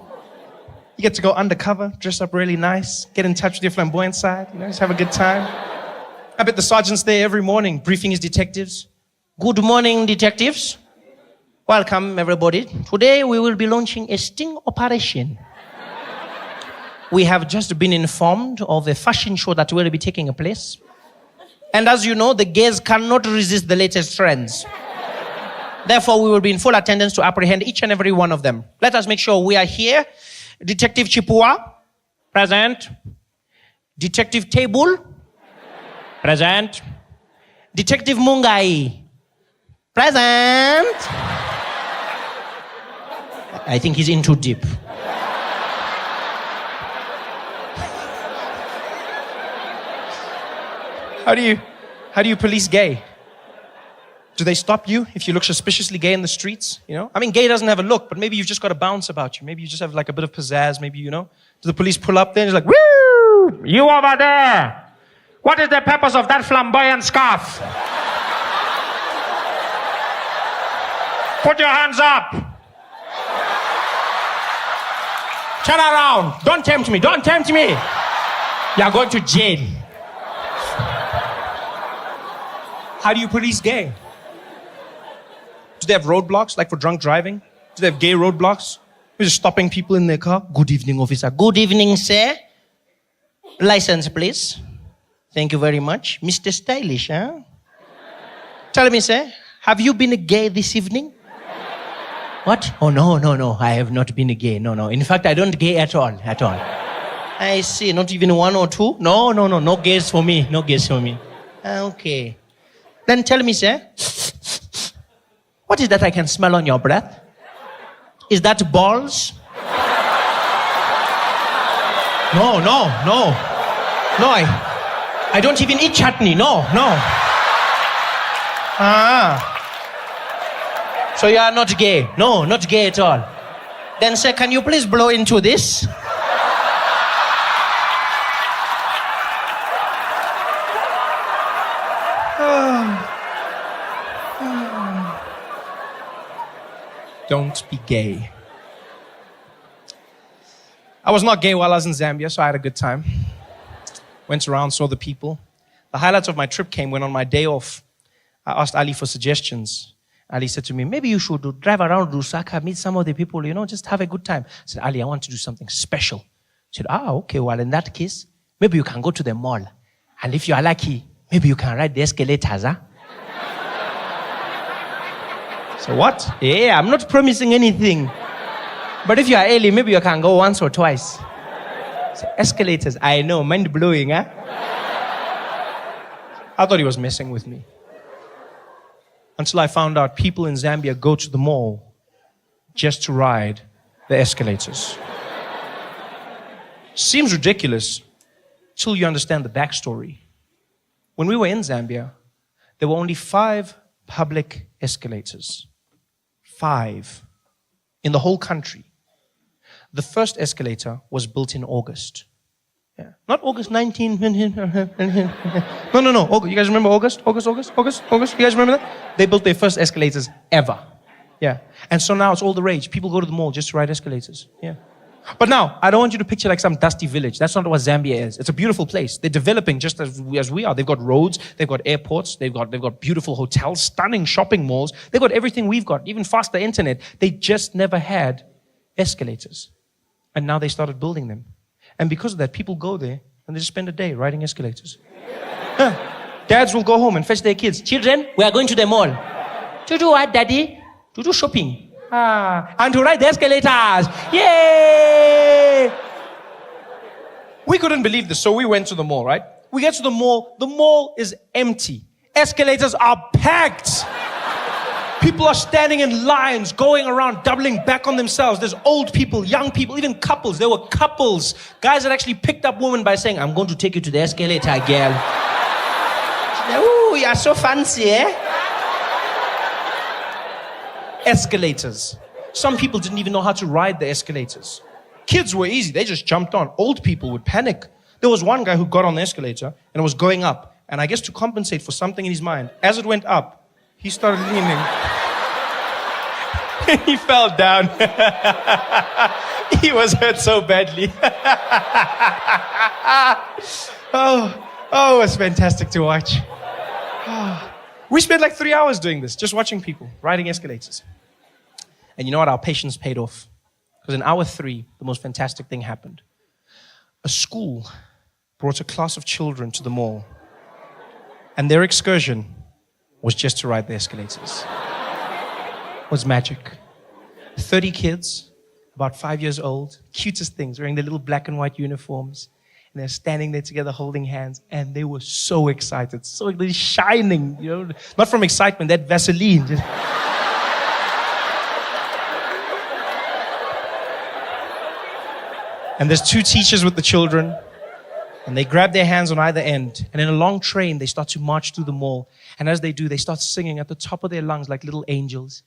You get to go undercover, dress up really nice, get in touch with your flamboyant side, you know, just have a good time. I bet the sergeant's there every morning, briefing his detectives. Good morning, detectives. Welcome, everybody. Today we will be launching a sting operation. We have just been informed of a fashion show that will be taking place. And as you know, the gays cannot resist the latest trends. Therefore, we will be in full attendance to apprehend each and every one of them. Let us make sure we are here. Detective Chipua, present. Detective Table, present. Detective Mungai, present. I think he's in too deep. How do you police gay? Do they stop you if you look suspiciously gay in the streets? You know, I mean, gay doesn't have a look, but maybe you've just got a bounce about you. Maybe you just have like a bit of pizzazz. Maybe, you know, do the police pull up there and it's like, woo, you over there. What is the purpose of that flamboyant scarf? Put your hands up. Turn around. Don't tempt me. Don't tempt me. You're going to jail. How do you police gay? Do they have roadblocks, like for drunk driving? Do they have gay roadblocks? We're just stopping people in their car. Good evening, officer. Good evening, sir. License, please. Thank you very much. Mr. Stylish, huh? Tell me, sir, have you been gay this evening? What? Oh, no. I have not been gay. No. In fact, I don't gay at all. I see. Not even one or two? No. No gays for me. No gays for me. Okay. Then tell me, sir, what is that I can smell on your breath? Is that balls? No, I don't even eat chutney. No. So you are not gay? No, not gay at all. Then, sir, can you please blow into this? Don't be gay. I was not gay while I was in Zambia, so I had a good time. Went around, saw the people. The highlights of my trip came when on my day off, I asked Ali for suggestions. Ali said to me, maybe you should drive around Lusaka, meet some of the people, just have a good time. I said, Ali, I want to do something special. He said, okay, well, in that case, maybe you can go to the mall. And if you are lucky, maybe you can ride the escalators, huh? So what? Yeah, I'm not promising anything. But if you are early, maybe you can go once or twice. So escalators, I know, mind-blowing, huh? I thought he was messing with me. Until I found out people in Zambia go to the mall just to ride the escalators. Seems ridiculous till you understand the backstory. When we were in Zambia, there were only 5 public escalators. 5 in the whole country. The first escalator was built in August. Yeah. Not August 19. No. You guys remember August? August? You guys remember that? They built their first escalators ever. Yeah. And so now it's all the rage. People go to the mall just to ride escalators. Yeah. But now, I don't want you to picture like some dusty village. That's not what Zambia is. It's a beautiful place. They're developing just as we are. They've got roads, they've got airports, they've got beautiful hotels, stunning shopping malls. They've got everything we've got, even faster internet. They just never had escalators. And now they started building them. And because of that, people go there and they just spend a day riding escalators. Dads will go home and fetch their kids. Children, we are going to the mall. To do what, Daddy? To do shopping. And to ride the escalators. Yay! We couldn't believe this, so we went to the mall, right? We get to the mall is empty. Escalators are packed. People are standing in lines, going around, doubling back on themselves. There's old people, young people, even couples. There were couples. Guys that actually picked up women by saying, I'm going to take you to the escalator, girl. Ooh, you're so fancy, eh? Escalators. Some people didn't even know how to ride the escalators. Kids were easy. They just jumped on. Old people would panic. There was one guy who got on the escalator and it was going up. And I guess to compensate for something in his mind, as it went up, he started leaning. He fell down. He was hurt so badly. Oh, it was fantastic to watch. We spent like 3 hours doing this, just watching people riding escalators. And you know what? Our patience paid off. Because in hour 3, the most fantastic thing happened. A school brought a class of children to the mall. And their excursion was just to ride the escalators. It was magic. 30 kids, about 5 years old, cutest things, wearing their little black and white uniforms. And they're standing there together holding hands. And they were so excited, so they're shining, not from excitement, that Vaseline. Just... And there's 2 teachers with the children. And they grab their hands on either end. And in a long train, they start to march through the mall. And as they do, they start singing at the top of their lungs like little angels.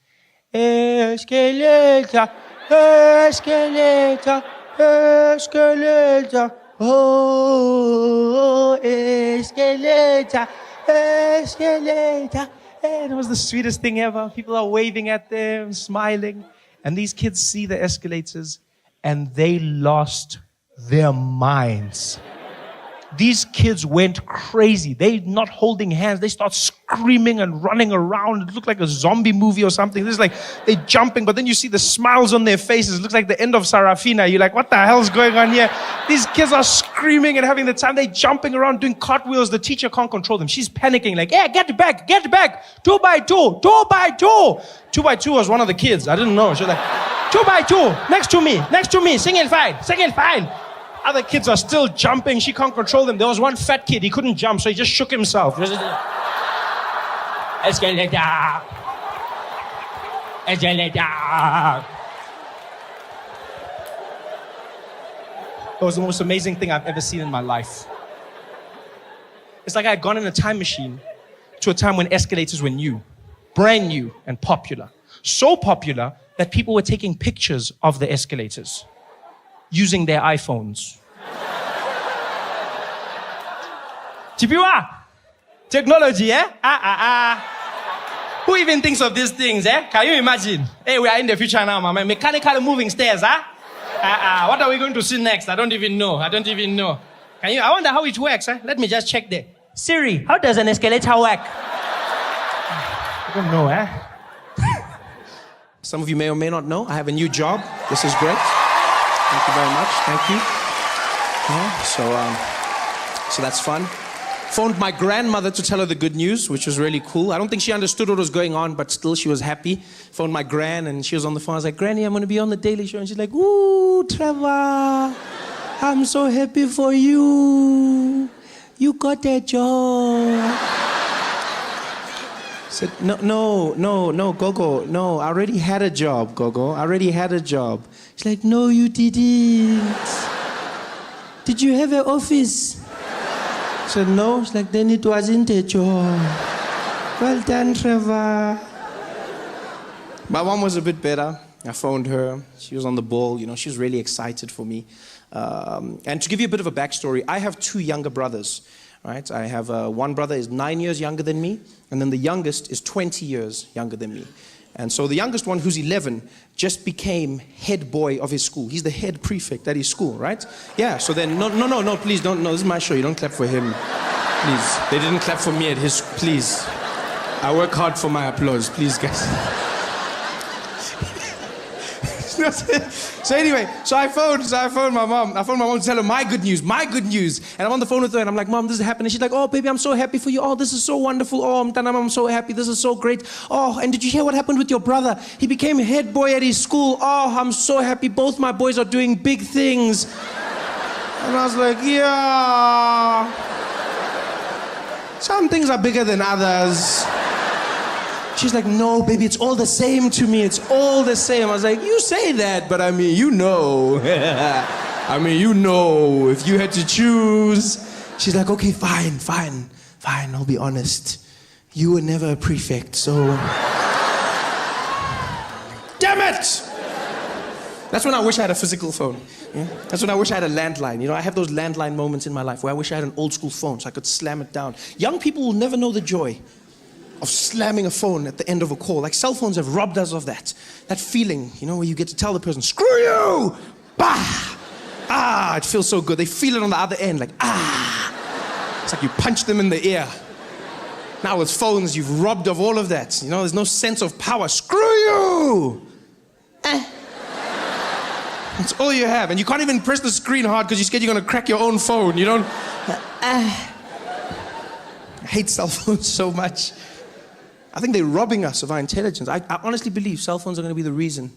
Escalator, escalator, escalator. Oh, escalator, escalator, Hey, it was the sweetest thing ever. People are waving at them, smiling. And these kids see the escalators and they lost their minds. These kids went crazy. They're not holding hands. They start screaming and running around. It looked like a zombie movie or something. This is like they're jumping, but then you see the smiles on their faces. It looks like the end of Sarafina. You're like, what the hell's going on here? These kids are screaming and having the time. They're jumping around, doing cartwheels. The teacher can't control them. She's panicking like, yeah, get back. 2 by 2, 2 by 2. 2 by 2 was one of the kids. I didn't know. She was like, 2 by 2, next to me, singing fine. Other kids are still jumping. She can't control them. There was one fat kid. He couldn't jump, so he just shook himself. Escalator. Escalator. It was the most amazing thing I've ever seen in my life. It's like I had gone in a time machine to a time when escalators were new, brand new and popular. So popular that people were taking pictures of the escalators using their iPhones. Chipiwa, technology, eh? Who even thinks of these things, eh? Can you imagine? Hey, we are in the future now, man. Mechanical moving stairs, huh? What are we going to see next? I don't even know. I wonder how it works, eh? Let me just check there. Siri, how does an escalator work? I don't know, eh? Some of you may or may not know, I have a new job. This is great. Thank you very much. Thank you. Yeah, so that's fun. Phoned my grandmother to tell her the good news, which was really cool. I don't think she understood what was going on, but still she was happy. Phoned my gran, and she was on the phone. I was like, Granny, I'm going to be on the Daily Show. And she's like, ooh, Trevor, I'm so happy for you. You got a job. I said, no, Gogo. No, I already had a job, Gogo. I already had a job. She's like, no, you didn't. Did you have an office? I said, no. She's like, then it wasn't a job. Well done, Trevor. My mom was a bit better. I phoned her. She was on the ball. You know, she was really excited for me. And to give you a bit of a backstory, I have 2 younger brothers. Right? I have one brother is 9 years younger than me, and then the youngest is 20 years younger than me. And so the youngest one, who's 11, just became head boy of his school. He's the head prefect at his school, right? Yeah, so then, no, please don't, no, this is my show. You don't clap for him, please. They didn't clap for me at his, please. I work hard for my applause, please, guys. So anyway, so I phoned my mom. I phoned my mom to tell her my good news. And I'm on the phone with her and I'm like, Mom, this is happening. She's like, oh, baby, I'm so happy for you. Oh, this is so wonderful. Oh, I'm so happy. This is so great. Oh, and did you hear what happened with your brother? He became head boy at his school. Oh, I'm so happy. Both my boys are doing big things. And I was like, yeah. Some things are bigger than others. She's like, no, baby, it's all the same to me. It's all the same. I was like, you say that, but I mean, you know. If you had to choose. She's like, okay, fine, I'll be honest. You were never a prefect, so... Damn it! That's when I wish I had a physical phone. Yeah? That's when I wish I had a landline. You know, I have those landline moments in my life where I wish I had an old school phone so I could slam it down. Young people will never know the joy of slamming a phone at the end of a call. Like, cell phones have robbed us of that. That feeling, you know, where you get to tell the person, screw you! Bah! Ah, it feels so good. They feel it on the other end, like, ah! It's like you punch them in the ear. Now with phones, you've robbed of all of that. You know, there's no sense of power. Screw you! That's all you have. And you can't even press the screen hard because you're scared you're going to crack your own phone. You don't... I hate cell phones so much. I think they're robbing us of our intelligence. I honestly believe cell phones are going to be the reason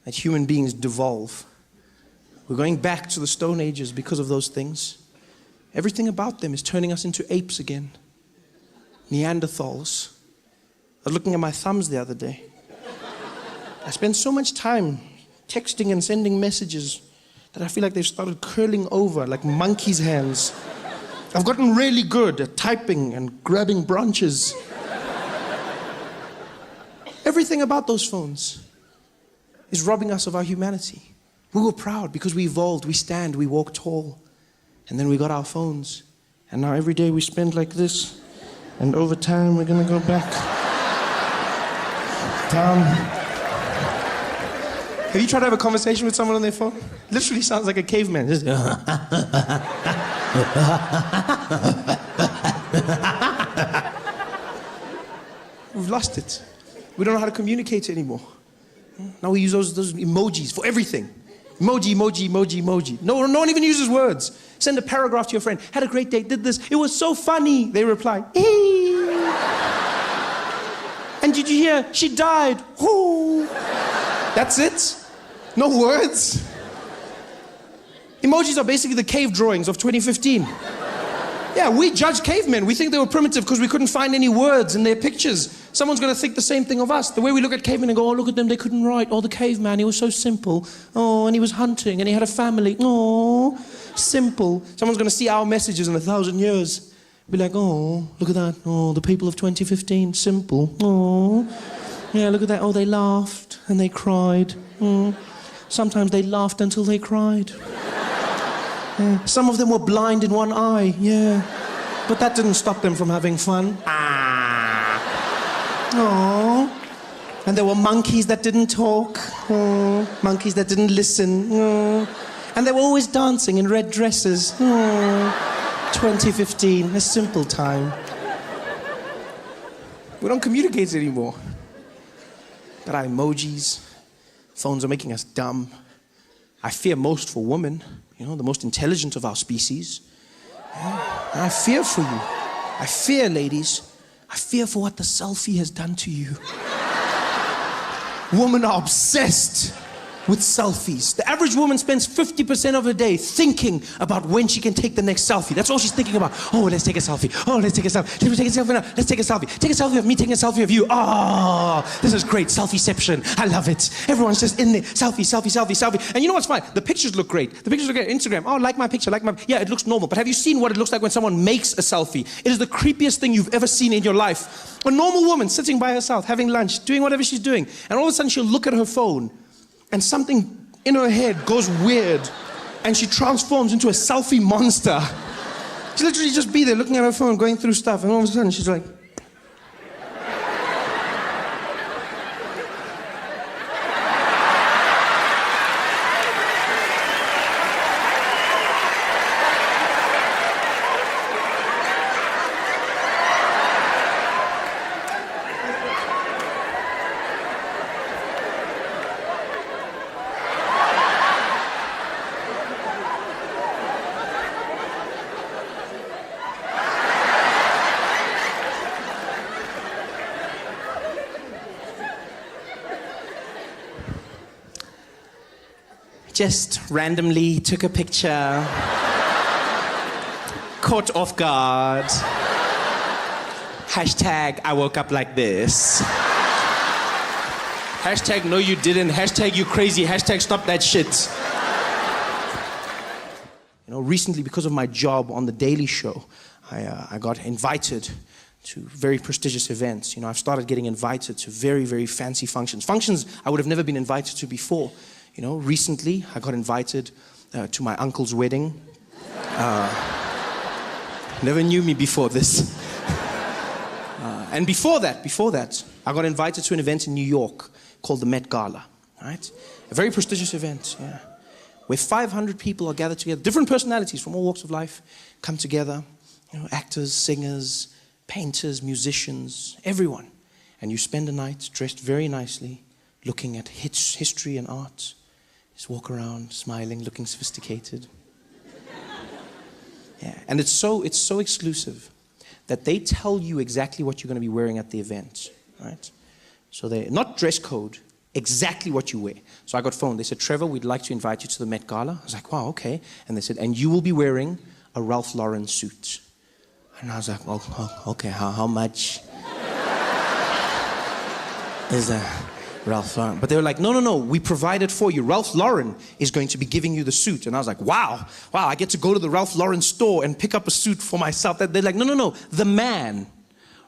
that human beings devolve. We're going back to the Stone Ages because of those things. Everything about them is turning us into apes again. Neanderthals. I was looking at my thumbs the other day. I spend so much time texting and sending messages that I feel like they've started curling over like monkeys' hands. I've gotten really good at typing and grabbing branches. Everything about those phones is robbing us of our humanity. We were proud because we evolved, we stand, we walk tall. And then we got our phones. And now every day we spend like this. And over time we're gonna go back dumb. Have you tried to have a conversation with someone on their phone? Literally sounds like a caveman. Just, we've lost it. We don't know how to communicate anymore. Now we use those emojis for everything. Emoji, emoji, emoji, emoji. No one even uses words. Send a paragraph to your friend. Had a great day, did this. It was so funny. They reply, hey. And did you hear? She died. Ooh. That's it. No words. Emojis are basically the cave drawings of 2015. Yeah, we judge cavemen. We think they were primitive because we couldn't find any words in their pictures. Someone's going to think the same thing of us. The way we look at cavemen and go, oh, look at them, they couldn't write. Oh, the caveman, he was so simple. Oh, and he was hunting and he had a family. Oh, simple. Someone's going to see our messages in 1,000 years. Be like, oh, look at that. Oh, the people of 2015, simple. Oh, yeah, look at that. Oh, they laughed and they cried. Oh. Sometimes they laughed until they cried. Yeah. Some of them were blind in one eye, yeah. But that didn't stop them from having fun. Oh. And there were monkeys that didn't talk. Oh. Monkeys that didn't listen. Oh. And they were always dancing in red dresses. Oh. 2015, a simple time. We don't communicate anymore. Got our emojis. Phones are making us dumb. I fear most for women, you know, the most intelligent of our species. Yeah. And I fear for you. I fear, ladies. I fear for what the selfie has done to you. Women are obsessed with selfies. The average woman spends 50% of her day thinking about when she can take the next selfie. That's all she's thinking about. Oh, let's take a selfie. Oh, let's take a selfie. Let's take a selfie now. Let's take a selfie. Take a selfie of me taking a selfie of you. Oh, this is great. Selfieception. I love it. Everyone's just in there. Selfie, selfie, selfie, selfie. And you know what's fine? The pictures look great. The pictures look great. Instagram. Oh, like my picture, like my... Yeah, it looks normal. But have you seen what it looks like when someone makes a selfie? It is the creepiest thing you've ever seen in your life. A normal woman sitting by herself, having lunch, doing whatever she's doing. And all of a sudden she'll look at her phone and something in her head goes weird and she transforms into a selfie monster. She literally just be there looking at her phone, going through stuff, and all of a sudden she's like... Just randomly took a picture. Caught off guard. Hashtag I woke up like this. Hashtag no you didn't. Hashtag you crazy. Hashtag stop that shit. You know, recently because of my job on The Daily Show, I got invited to very prestigious events. You know, I've started getting invited to very, very fancy functions. Functions I would have never been invited to before. You know, recently I got invited to my uncle's wedding. Never knew me before this. And before that, I got invited to an event in New York called the Met Gala, right? A very prestigious event, yeah, where 500 people are gathered together, different personalities from all walks of life come together, you know, actors, singers, painters, musicians, everyone. And you spend a night dressed very nicely, looking at history and art. Just walk around, smiling, looking sophisticated. Yeah, and it's so exclusive that they tell you exactly what you're going to be wearing at the event, right? So they not dress code, exactly what you wear. So I got phoned. They said, Trevor, we'd like to invite you to the Met Gala. I was like, wow, okay. And they said, and you will be wearing a Ralph Lauren suit. And I was like, well, okay, how much is that? Ralph Lauren. But they were like, no, we provide it for you. Ralph Lauren is going to be giving you the suit. And I was like, wow, I get to go to the Ralph Lauren store and pick up a suit for myself. They're like, no, the man,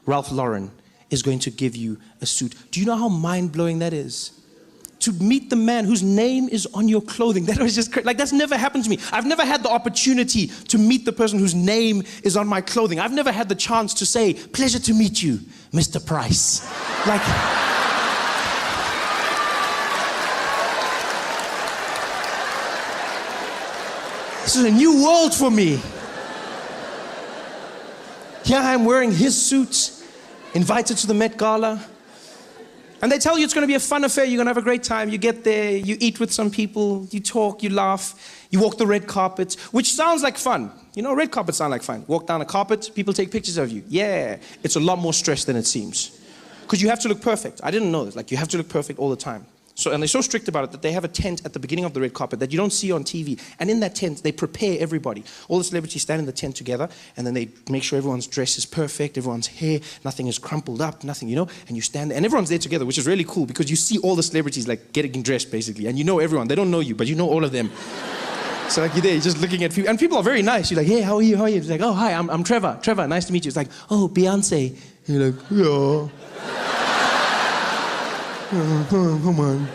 Ralph Lauren, is going to give you a suit. Do you know how mind-blowing that is? To meet the man whose name is on your clothing. That was just crazy. Like, that's never happened to me. I've never had the opportunity to meet the person whose name is on my clothing. I've never had the chance to say, pleasure to meet you, Mr. Price. Like... This is a new world for me. Here I am wearing his suit, invited to the Met Gala. And they tell you it's going to be a fun affair, you're going to have a great time. You get there, you eat with some people, you talk, you laugh, you walk the red carpet, which sounds like fun. You know, red carpets sound like fun. Walk down a carpet, people take pictures of you. Yeah, it's a lot more stress than it seems. Because you have to look perfect. I didn't know this. Like, you have to look perfect all the time. So, and they're so strict about it that they have a tent at the beginning of the red carpet that you don't see on TV. And in that tent, they prepare everybody. All the celebrities stand in the tent together, and then they make sure everyone's dress is perfect, everyone's hair, nothing is crumpled up, nothing, you know, and you stand there, and everyone's there together, which is really cool because you see all the celebrities like getting dressed basically, and you know everyone. They don't know you, but you know all of them. So like you're there, you're just looking at people, and people are very nice. You're like, hey, how are you? How are you? It's like, oh, hi, I'm Trevor. Trevor, nice to meet you. It's like, oh, Beyonce. You're like, yeah. Come on.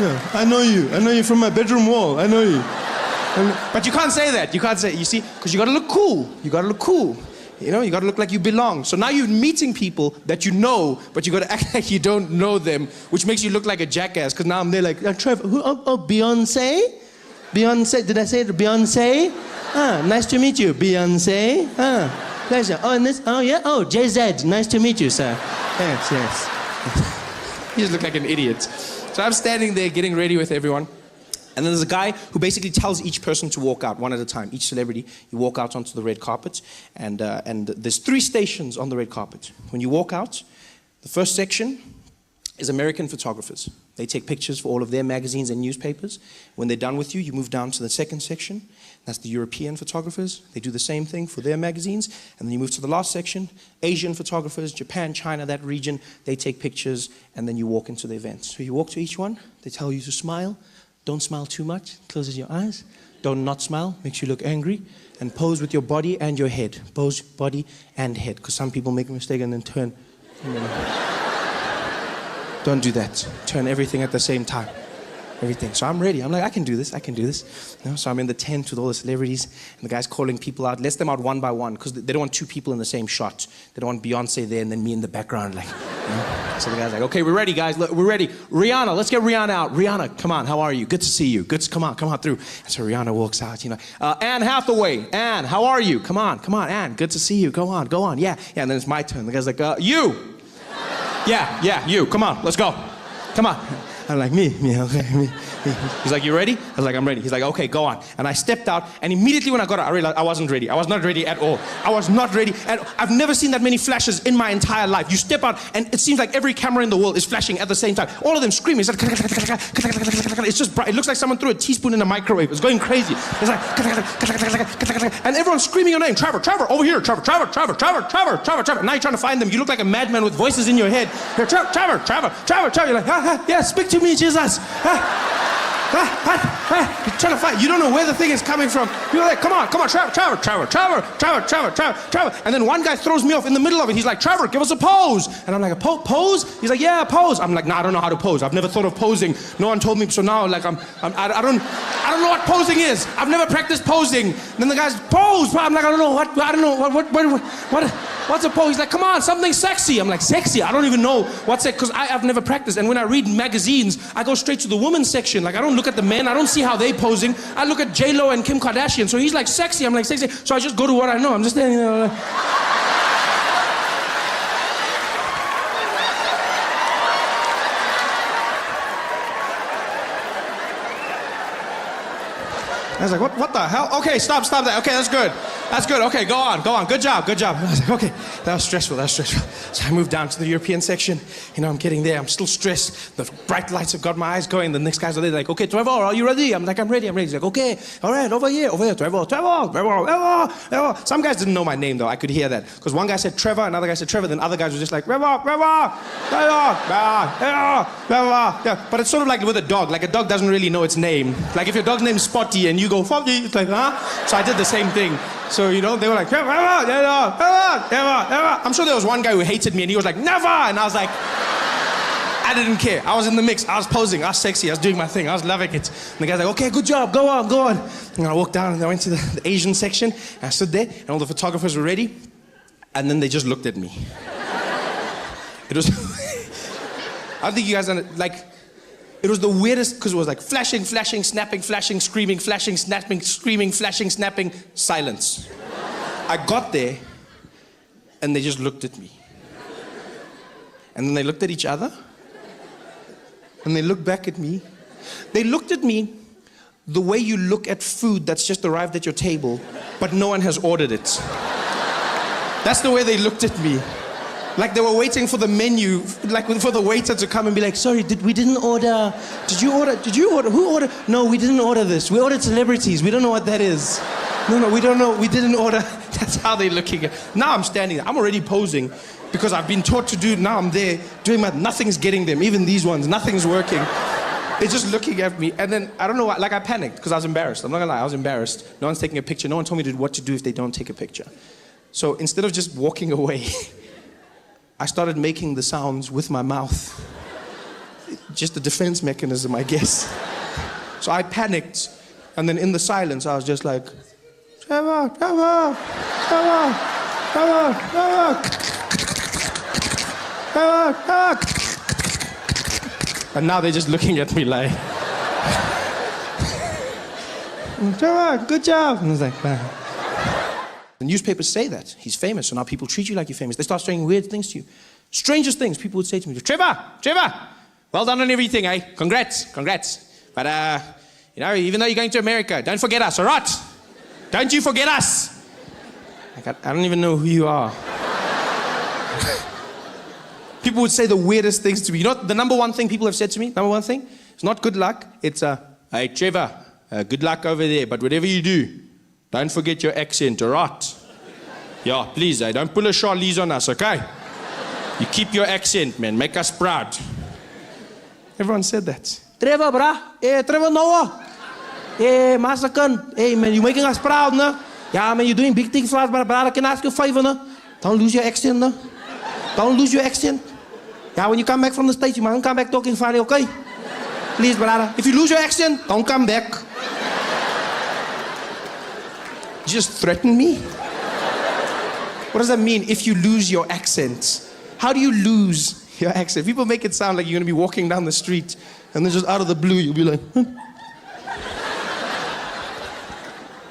Yeah, I know you from my bedroom wall. I know you. But you can't say that. You can't say, you see, because you got to look cool. You got to look cool. You know, you got to look like you belong. So now you're meeting people that you know, but you got to act like you don't know them, which makes you look like a jackass. Because now I'm there like, Trevor, who? Oh, Beyonce? Beyonce? Did I say it? Beyonce? Ah, nice to meet you, Beyonce. Ah. Pleasure. Oh, and this, oh yeah, oh, JZ, nice to meet you, sir. Yes. You just look like an idiot. So I'm standing there getting ready with everyone, and then there's a guy who basically tells each person to walk out one at a time. Each celebrity, you walk out onto the red carpet, and there's 3 stations on the red carpet. When you walk out, the first section is American photographers. They take pictures for all of their magazines and newspapers. When they're done with you, you move down to the second section. That's the European photographers. They do the same thing for their magazines. And then you move to the last section, Asian photographers, Japan, China, that region. They take pictures, and then you walk into the event. So you walk to each one. They tell you to smile. Don't smile too much. Closes your eyes. Don't not smile. Makes you look angry. And pose with your body and your head. Pose, body, and head. Because some people make a mistake and then turn. Don't do that. Turn everything at the same time. Everything. So I'm ready. I'm like, I can do this. You know, so I'm in the tent with all the celebrities, and the guy's calling people out, lets them out one by one, because they don't want 2 people in the same shot. They don't want Beyonce there and then me in the background, like, you know? So the guy's like, okay, we're ready, guys. Look, we're ready. Rihanna, let's get Rihanna out. Rihanna, come on, how are you? Good to see you. Come on through. And so Rihanna walks out, you know. Anne Hathaway. Anne, how are you? Come on, Anne. Good to see you. Go on. Yeah. And then it's my turn. The guy's like, you. Yeah, you. Come on, let's go. Come on. I'm like, me, okay, me. He's like, you ready? I was like, I'm ready. He's like, okay, go on. And I stepped out, and immediately when I got out, I realized I wasn't ready. I was not ready at all. I was not ready. And I've never seen that many flashes in my entire life. You step out, and it seems like every camera in the world is flashing at the same time. All of them screaming. It's like, it's just bright. It looks like someone threw a teaspoon in a microwave. It's going crazy. It's like, and everyone's screaming your name. Trevor, over here. Trevor. Now you're trying to find them. You look like a madman with voices in your head. Trevor. You're like, yeah, speak to me, Jesus. You're trying to fight. You don't know where the thing is coming from. You're like, come on, Trevor. And then one guy throws me off in the middle of it. He's like, Trevor, give us a pose. And I'm like, a pose? He's like, yeah, a pose. I'm like, nah, I don't know how to pose. I've never thought of posing. No one told me. So now, like, I don't know what posing is. I've never practiced posing. And then the guy's pose. I'm like, I don't know what's a pose? He's like, come on, something sexy. I'm like, sexy? I don't even know what's it, because I've never practiced. And when I read magazines, I go straight to the women's section. Like, I don't look at the men. I don't see how they posing. I look at J-Lo and Kim Kardashian. So he's like, sexy. I'm like, sexy. So I just go to what I know. I'm just standing there. Like, I was like, what the hell? Okay, stop that. Okay, that's good. Okay, go on. Good job. I was like, okay, that was stressful. So I moved down to the European section. You know, I'm getting there. I'm still stressed. The bright lights have got my eyes going. The next guys are there like, okay, Trevor, are you ready? I'm like, I'm ready. He's like, okay, all right, over here, Trevor. Some guys didn't know my name, though. I could hear that. Because one guy said Trevor, another guy said Trevor, then other guys were just like, Trevor. Yeah, but it's sort of like with a dog. Like, a dog doesn't really know its name. Like, if your dog's name's Spotty and you go, Spotty, it's like, huh? So I did the same thing. So, you know, they were like, Trevor. I'm sure there was one guy who hated me and he was like, never! And I was like, I didn't care. I was in the mix. I was posing. I was sexy. I was doing my thing. I was loving it. And the guy's like, okay, good job. Go on. And I walked down and I went to the Asian section. And I stood there and all the photographers were ready. And then they just looked at me. It was... I don't think you guys, like, It was the weirdest, because it was like flashing, flashing, snapping, flashing, screaming, flashing, snapping, screaming, flashing, snapping, silence. I got there, and they just looked at me. And then they looked at each other, and they looked back at me. They looked at me the way you look at food that's just arrived at your table, but no one has ordered it. That's the way they looked at me. Like they were waiting for the menu, like for the waiter to come and be like, sorry, we didn't order. Did you order? Who ordered? No, we didn't order this. We ordered celebrities. We don't know what that is. No, we don't know. We didn't order. That's how they're looking at. Now I'm standing there. I'm already posing because I've been taught to do, now I'm there doing nothing's getting them. Even these ones, nothing's working. They're just looking at me. And then, I don't know why, like I panicked because I was embarrassed. I'm not gonna lie, I was embarrassed. No one's taking a picture. No one told me what to do if they don't take a picture. So instead of just walking away, I started making the sounds with my mouth. Just a defense mechanism, I guess. So I panicked, and then in the silence, I was just like, Trevor, Trevor, Trevor, Trevor, Trevor, Trevor, Trevor. And now they're just looking at me like, Trevor, good job. And I was like, wow. The newspapers say that. He's famous, so now people treat you like you're famous. They start saying weird things to you. Strangest things people would say to me. Trevor, well done on everything, eh? Congrats. But, even though you're going to America, don't forget us, all right? Don't you forget us. Like, I don't even know who you are. People would say the weirdest things to me. You know the number one thing people have said to me? Number one thing? It's not good luck. It's, hey, Trevor, good luck over there, but whatever you do, don't forget your accent, all right? Yeah, please, don't pull a Charlize on us, okay? You keep your accent, man. Make us proud. Everyone said that. Trevor, brah. Hey, Trevor Noah. Hey, Masakan. Hey, man, you're making us proud, no? Yeah, man, you're doing big things for us, but brother, can I ask you a favor, no? Don't lose your accent, no? Don't lose your accent. Yeah, when you come back from the States, you mustn't come back talking funny, okay? Please, brother. If you lose your accent, don't come back. You just threaten me? What does that mean, if you lose your accent? How do you lose your accent? People make it sound like you're going to be walking down the street and then just out of the blue, you'll be like,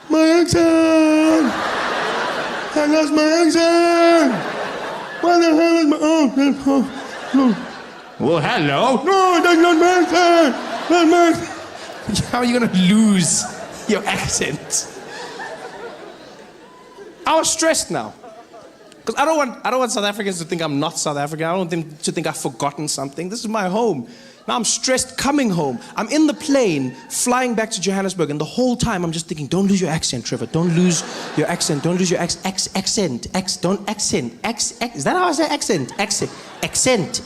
my accent! I lost my accent! What the hell is my... Oh. Well, hello? No, that's not my accent! That's my accent! How are you going to lose your accent? I was stressed now. Because I don't want South Africans to think I'm not South African. I don't want them to think I've forgotten something. This is my home. Now I'm stressed coming home. I'm in the plane, flying back to Johannesburg, and the whole time I'm just thinking, don't lose your accent, Trevor. Don't lose your accent. Don't lose your accent. Don't accent. Is that how I say accent? Accent.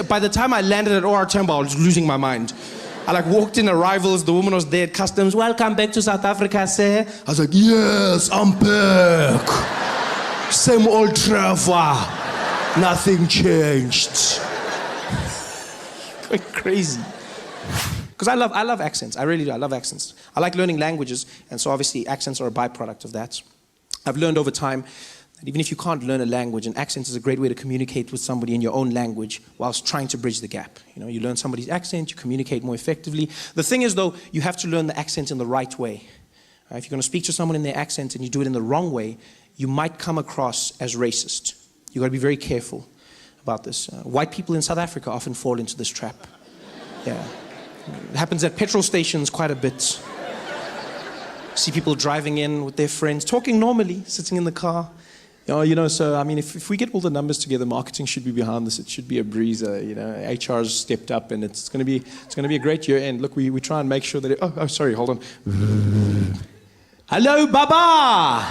By the time I landed at OR Tambo, I was losing my mind. I walked in arrivals, the woman was there at customs. Welcome back to South Africa, sir. I was like, yes, I'm back. Same old Trevor. Nothing changed. Going crazy. Because I love accents. I really do. I love accents. I like learning languages, and so obviously accents are a byproduct of that. I've learned over time that even if you can't learn a language, an accent is a great way to communicate with somebody in your own language whilst trying to bridge the gap. You learn somebody's accent, you communicate more effectively. The thing is, though, you have to learn the accent in the right way. If you're going to speak to someone in their accent and you do it in the wrong way, you might come across as racist. You've got to be very careful about this. White people in South Africa often fall into this trap. Yeah. It happens at petrol stations quite a bit. See people driving in with their friends, talking normally, sitting in the car. So I mean, if we get all the numbers together, marketing should be behind this. It should be a breezer. HR's stepped up, and it's going to be a great year end. Look, we try and make sure that sorry, hold on. Hello, Baba.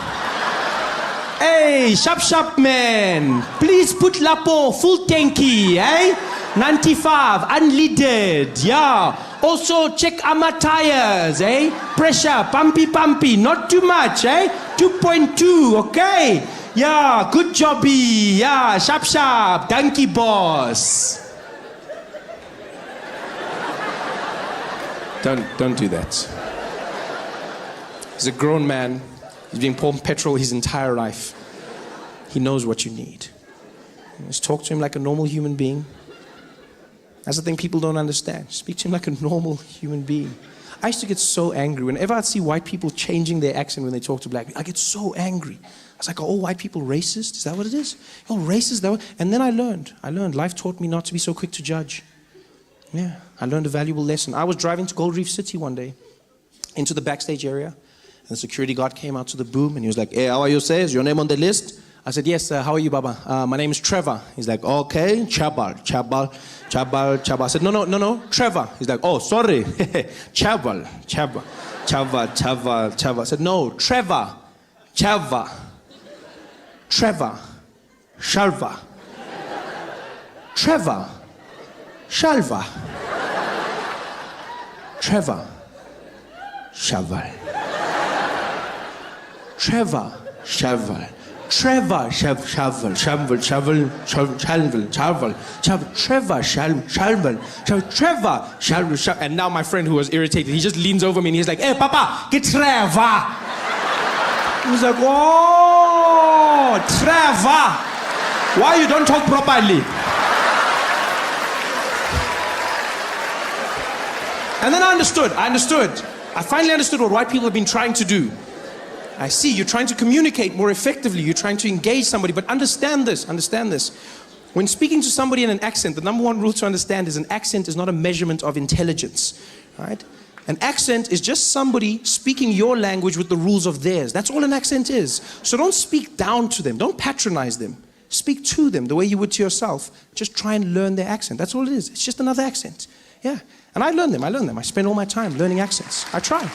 Hey, sharp man. Please put Lapo full tanky, eh? 95 unleaded, yeah. Also check our tires, eh? Pressure, pumpy, not too much, eh? 2.2, okay. Yeah, good jobby. Yeah, sharp. Donkey boss. Don't do that. He's a grown man. He's been pouring petrol his entire life. He knows what you need. Just talk to him like a normal human being. That's the thing people don't understand. Speak to him like a normal human being. I used to get so angry. Whenever I'd see white people changing their accent when they talk to black people, I get so angry. I was like, oh, white people racist? Is that what it is? Oh, racist? And then I learned. Life taught me not to be so quick to judge. Yeah, I learned a valuable lesson. I was driving to Gold Reef City one day, into the backstage area, and the security guard came out to the boom, and he was like, hey, how are you, sir? Is your name on the list? I said, yes, how are you, Baba? My name is Trevor. He's like, okay, Chabal. I said, no, Trevor. He's like, oh, sorry, Chabal. I said, no, Trevor, Shalva. Trevor, Shalva. Trevor, Shaval. Trevor, Shaval. Trevor, Shaval. And now my friend who was irritated, he just leans over me and he's like, hey, Papa, get Trevor. He was like, oh, Trevor. Why you don't talk properly? And then I understood. I finally understood what white people have been trying to do. I see, you're trying to communicate more effectively. You're trying to engage somebody, but understand this. When speaking to somebody in an accent, the number one rule to understand is an accent is not a measurement of intelligence, right? An accent is just somebody speaking your language with the rules of theirs. That's all an accent is. So don't speak down to them. Don't patronize them. Speak to them the way you would to yourself. Just try and learn their accent. That's all it is. It's just another accent. Yeah. And I learn them. I spend all my time learning accents. I try.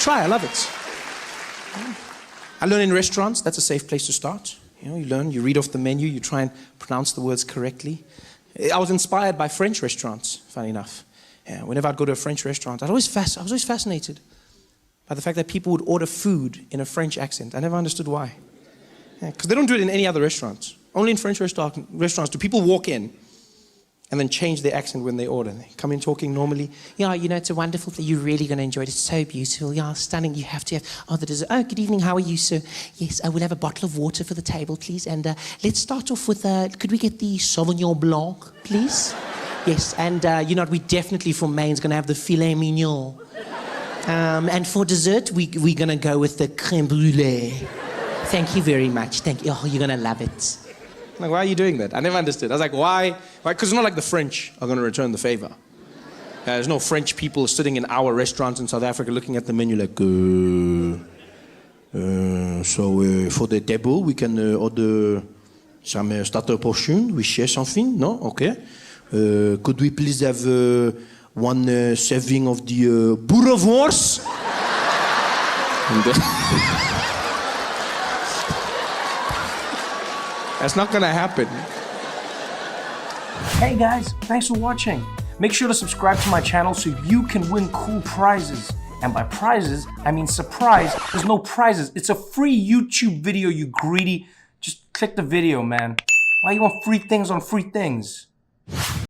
I love it. I learn in restaurants. That's a safe place to start. You know, you learn, you read off the menu, you try and pronounce the words correctly. I was inspired by French restaurants, funny enough. Yeah, whenever I'd go to a French restaurant, I was always fascinated by the fact that people would order food in a French accent. I never understood why. Because they don't do it in any other restaurants. Only in French restaurants do people walk in and then change their accent when they order. They come in talking normally. Yeah, you know, it's a wonderful thing. You're really going to enjoy it. It's so beautiful. Yeah, stunning. You have to have. Oh, the dessert. Oh, good evening. How are you, sir? Yes, I will have a bottle of water for the table, please. And let's start off with, could we get the Sauvignon Blanc, please? Yes, and you know what? We definitely, for main, is going to have the filet mignon. And for dessert, we're going to go with the crème brûlée. Thank you very much. Thank you. Oh, you're going to love it. Like, why are you doing that? I never understood. I was like, why? Because it's not like the French are going to return the favor. There's no French people sitting in our restaurants in South Africa looking at the menu like, so for the table, we can order some starter portion with share something? No? Okay. Could we please have one serving of the boerewors? That's not gonna happen. Hey guys, thanks for watching. Make sure to subscribe to my channel so you can win cool prizes. And by prizes, I mean surprise. There's no prizes. It's a free YouTube video, you greedy. Just click the video, man. Why you want free things on free things?